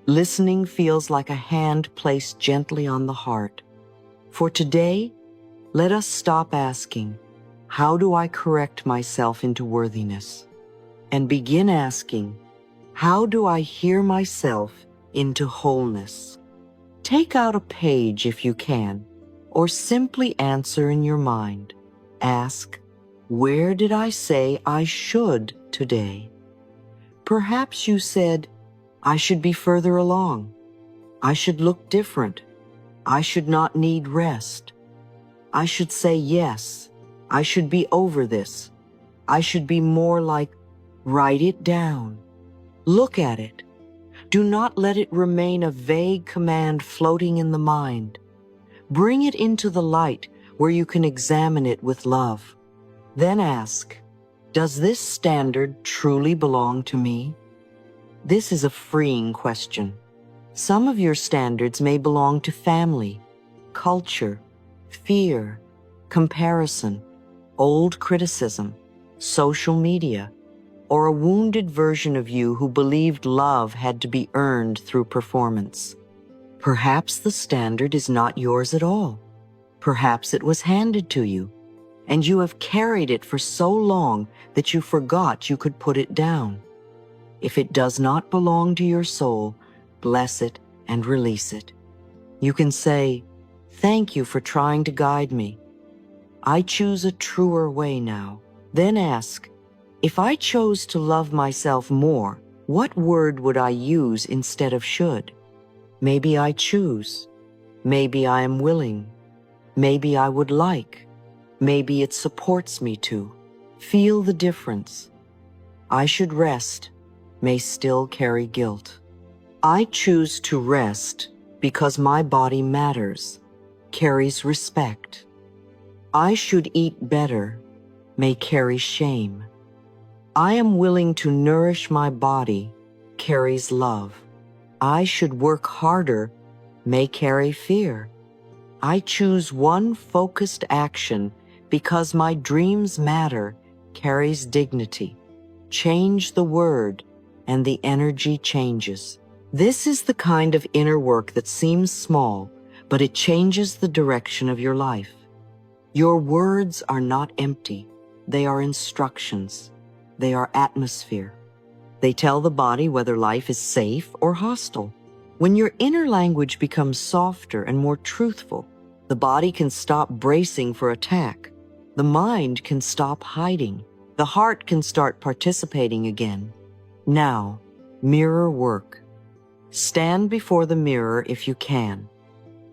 [SPEAKER 1] Listening feels like a hand placed gently on the heart. For today, let us stop asking, how do I correct myself into worthiness? And begin asking, how do I hear myself into wholeness? Take out a page if you can, or simply answer in your mind. Ask, where did I say I should today? Perhaps you said, I should be further along. I should look different. I should not need rest. I should say yes. I should be over this. I should be more like, write it down. Look at it. Do not let it remain a vague command floating in the mind. Bring it into the light where you can examine it with love. Then ask, does this standard truly belong to me? This is a freeing question. Some of your standards may belong to family, culture, fear, comparison, old criticism, social media, or a wounded version of you who believed love had to be earned through performance. Perhaps the standard is not yours at all. Perhaps it was handed to you, and you have carried it for so long that you forgot you could put it down. If it does not belong to your soul, bless it and release it. You can say, thank you for trying to guide me. I choose a truer way now. Then ask, if I chose to love myself more, what word would I use instead of should? Maybe I choose. Maybe I am willing. Maybe I would like. Maybe it supports me to. Feel the difference. I should rest may still carry guilt. I choose to rest because my body matters, carries respect. I should eat better may carry shame. I am willing to nourish my body carries love. I should work harder may carry fear. I choose one focused action because my dreams matter carries dignity. Change the word and the energy changes. This is the kind of inner work that seems small, but it changes the direction of your life. Your words are not empty. They are instructions. They are atmosphere. They tell the body whether life is safe or hostile. When your inner language becomes softer and more truthful, the body can stop bracing for attack. The mind can stop hiding. The heart can start participating again. Now, mirror work. Stand before the mirror if you can.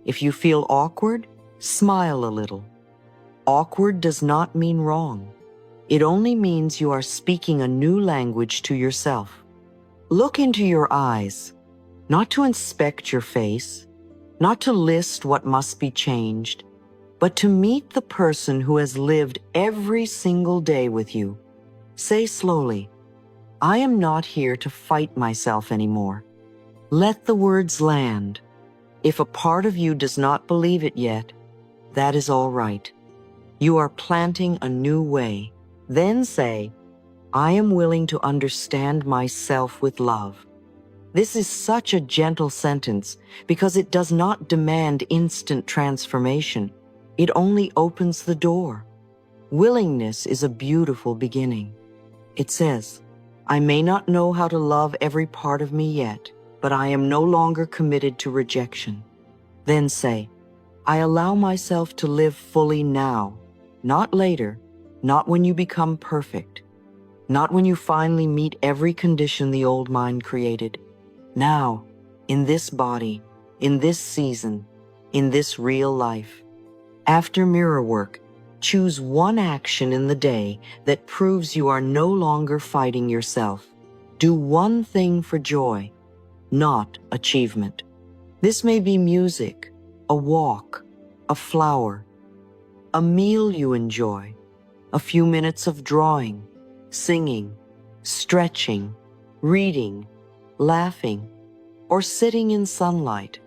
[SPEAKER 1] If you feel awkward, smile a little. Awkward does not mean wrong. It only means you are speaking a new language to yourself. Look into your eyes, not to inspect your face, not to list what must be changed, but to meet the person who has lived every single day with you. Say slowly, I am not here to fight myself anymore. Let the words land. If a part of you does not believe it yet, that is all right. You are planting a new way. Then say, I am willing to understand myself with love. This is such a gentle sentence because it does not demand instant transformation. It only opens the door. Willingness is a beautiful beginning. It says, I may not know how to love every part of me yet, but I am no longer committed to rejection. Then say, I allow myself to live fully now, not later, not when you become perfect, not when you finally meet every condition the old mind created. Now, in this body, in this season, in this real life. After mirror work, choose one action in the day that proves you are no longer fighting yourself. Do one thing for joy, not achievement. This may be music, a walk, a flower, a meal you enjoy, a few minutes of drawing, singing, stretching, reading, laughing, or sitting in sunlight.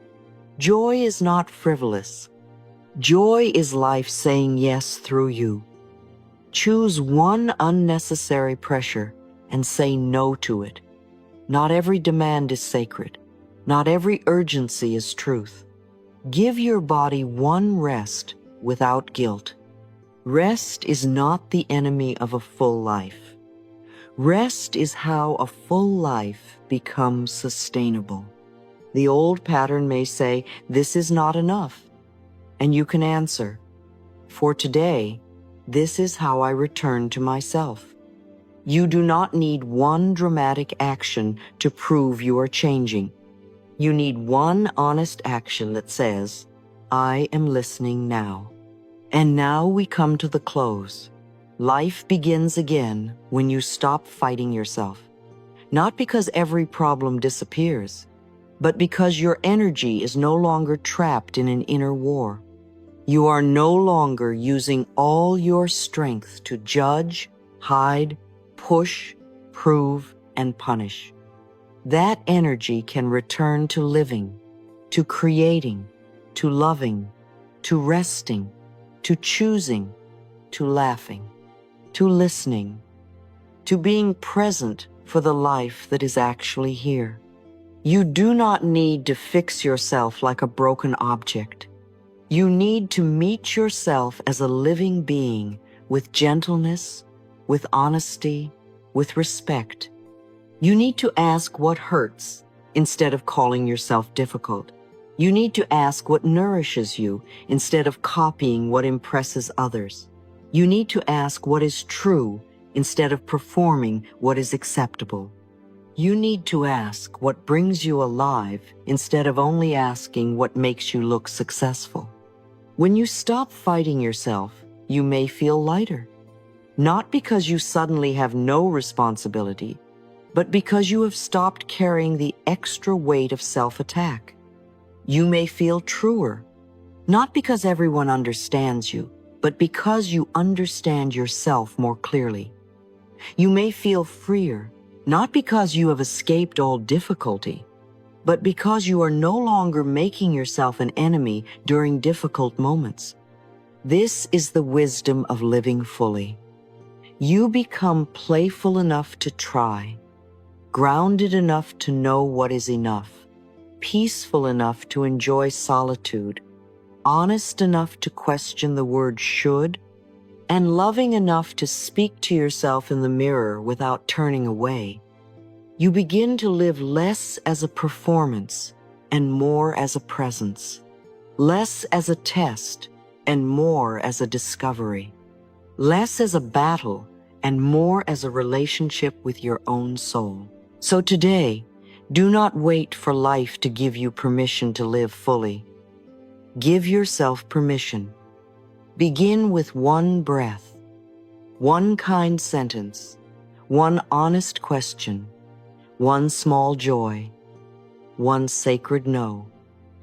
[SPEAKER 1] Joy is not frivolous. Joy is life saying yes through you. Choose one unnecessary pressure and say no to it. Not every demand is sacred. Not every urgency is truth. Give your body one rest without guilt. Rest is not the enemy of a full life. Rest is how a full life becomes sustainable. The old pattern may say, "This is not enough." And you can answer, "For today, this is how I return to myself." You do not need one dramatic action to prove you are changing. You need one honest action that says, "I am listening now." And now we come to the close. Life begins again when you stop fighting yourself. Not because every problem disappears, but because your energy is no longer trapped in an inner war. You are no longer using all your strength to judge, hide, push, prove, and punish. That energy can return to living, to creating, to loving, to resting, to choosing, to laughing, to listening, to being present for the life that is actually here. You do not need to fix yourself like a broken object. You need to meet yourself as a living being with gentleness, with honesty, with respect. You need to ask what hurts instead of calling yourself difficult. You need to ask what nourishes you instead of copying what impresses others. You need to ask what is true instead of performing what is acceptable. You need to ask what brings you alive instead of only asking what makes you look successful. When you stop fighting yourself, you may feel lighter. Not because you suddenly have no responsibility, but because you have stopped carrying the extra weight of self-attack. You may feel truer, not because everyone understands you, but because you understand yourself more clearly. You may feel freer, not because you have escaped all difficulty, but because you are no longer making yourself an enemy during difficult moments. This is the wisdom of living fully. You become playful enough to try, grounded enough to know what is enough, peaceful enough to enjoy solitude, honest enough to question the word should, and loving enough to speak to yourself in the mirror without turning away. You begin to live less as a performance and more as a presence, less as a test and more as a discovery, less as a battle and more as a relationship with your own soul. So today, do not wait for life to give you permission to live fully. Give yourself permission. Begin with one breath, one kind sentence, one honest question, one small joy, one sacred no,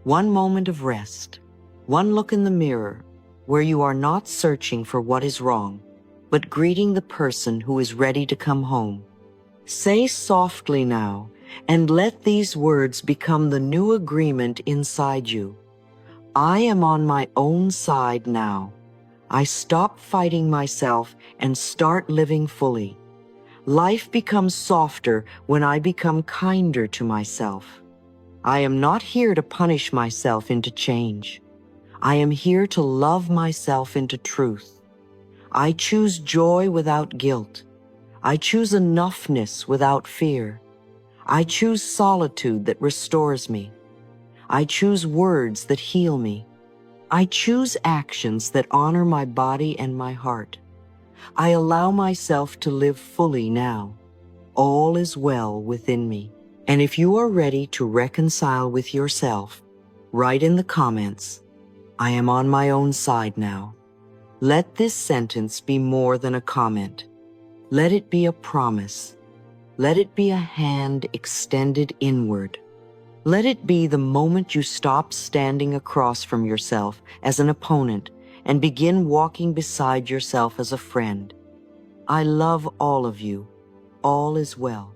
[SPEAKER 1] one moment of rest, one look in the mirror where you are not searching for what is wrong, but greeting the person who is ready to come home. Say softly now, and let these words become the new agreement inside you. I am on my own side now. I stop fighting myself and start living fully. Life becomes softer when I become kinder to myself. I am not here to punish myself into change. I am here to love myself into truth. I choose joy without guilt. I choose enoughness without fear. I choose solitude that restores me. I choose words that heal me. I choose actions that honor my body and my heart. I allow myself to live fully now. All is well within me. And if you are ready to reconcile with yourself, write in the comments, I am on my own side now. Let this sentence be more than a comment. Let it be a promise. Let it be a hand extended inward. Let it be the moment you stop standing across from yourself as an opponent and begin walking beside yourself as a friend. I love all of you. All is well.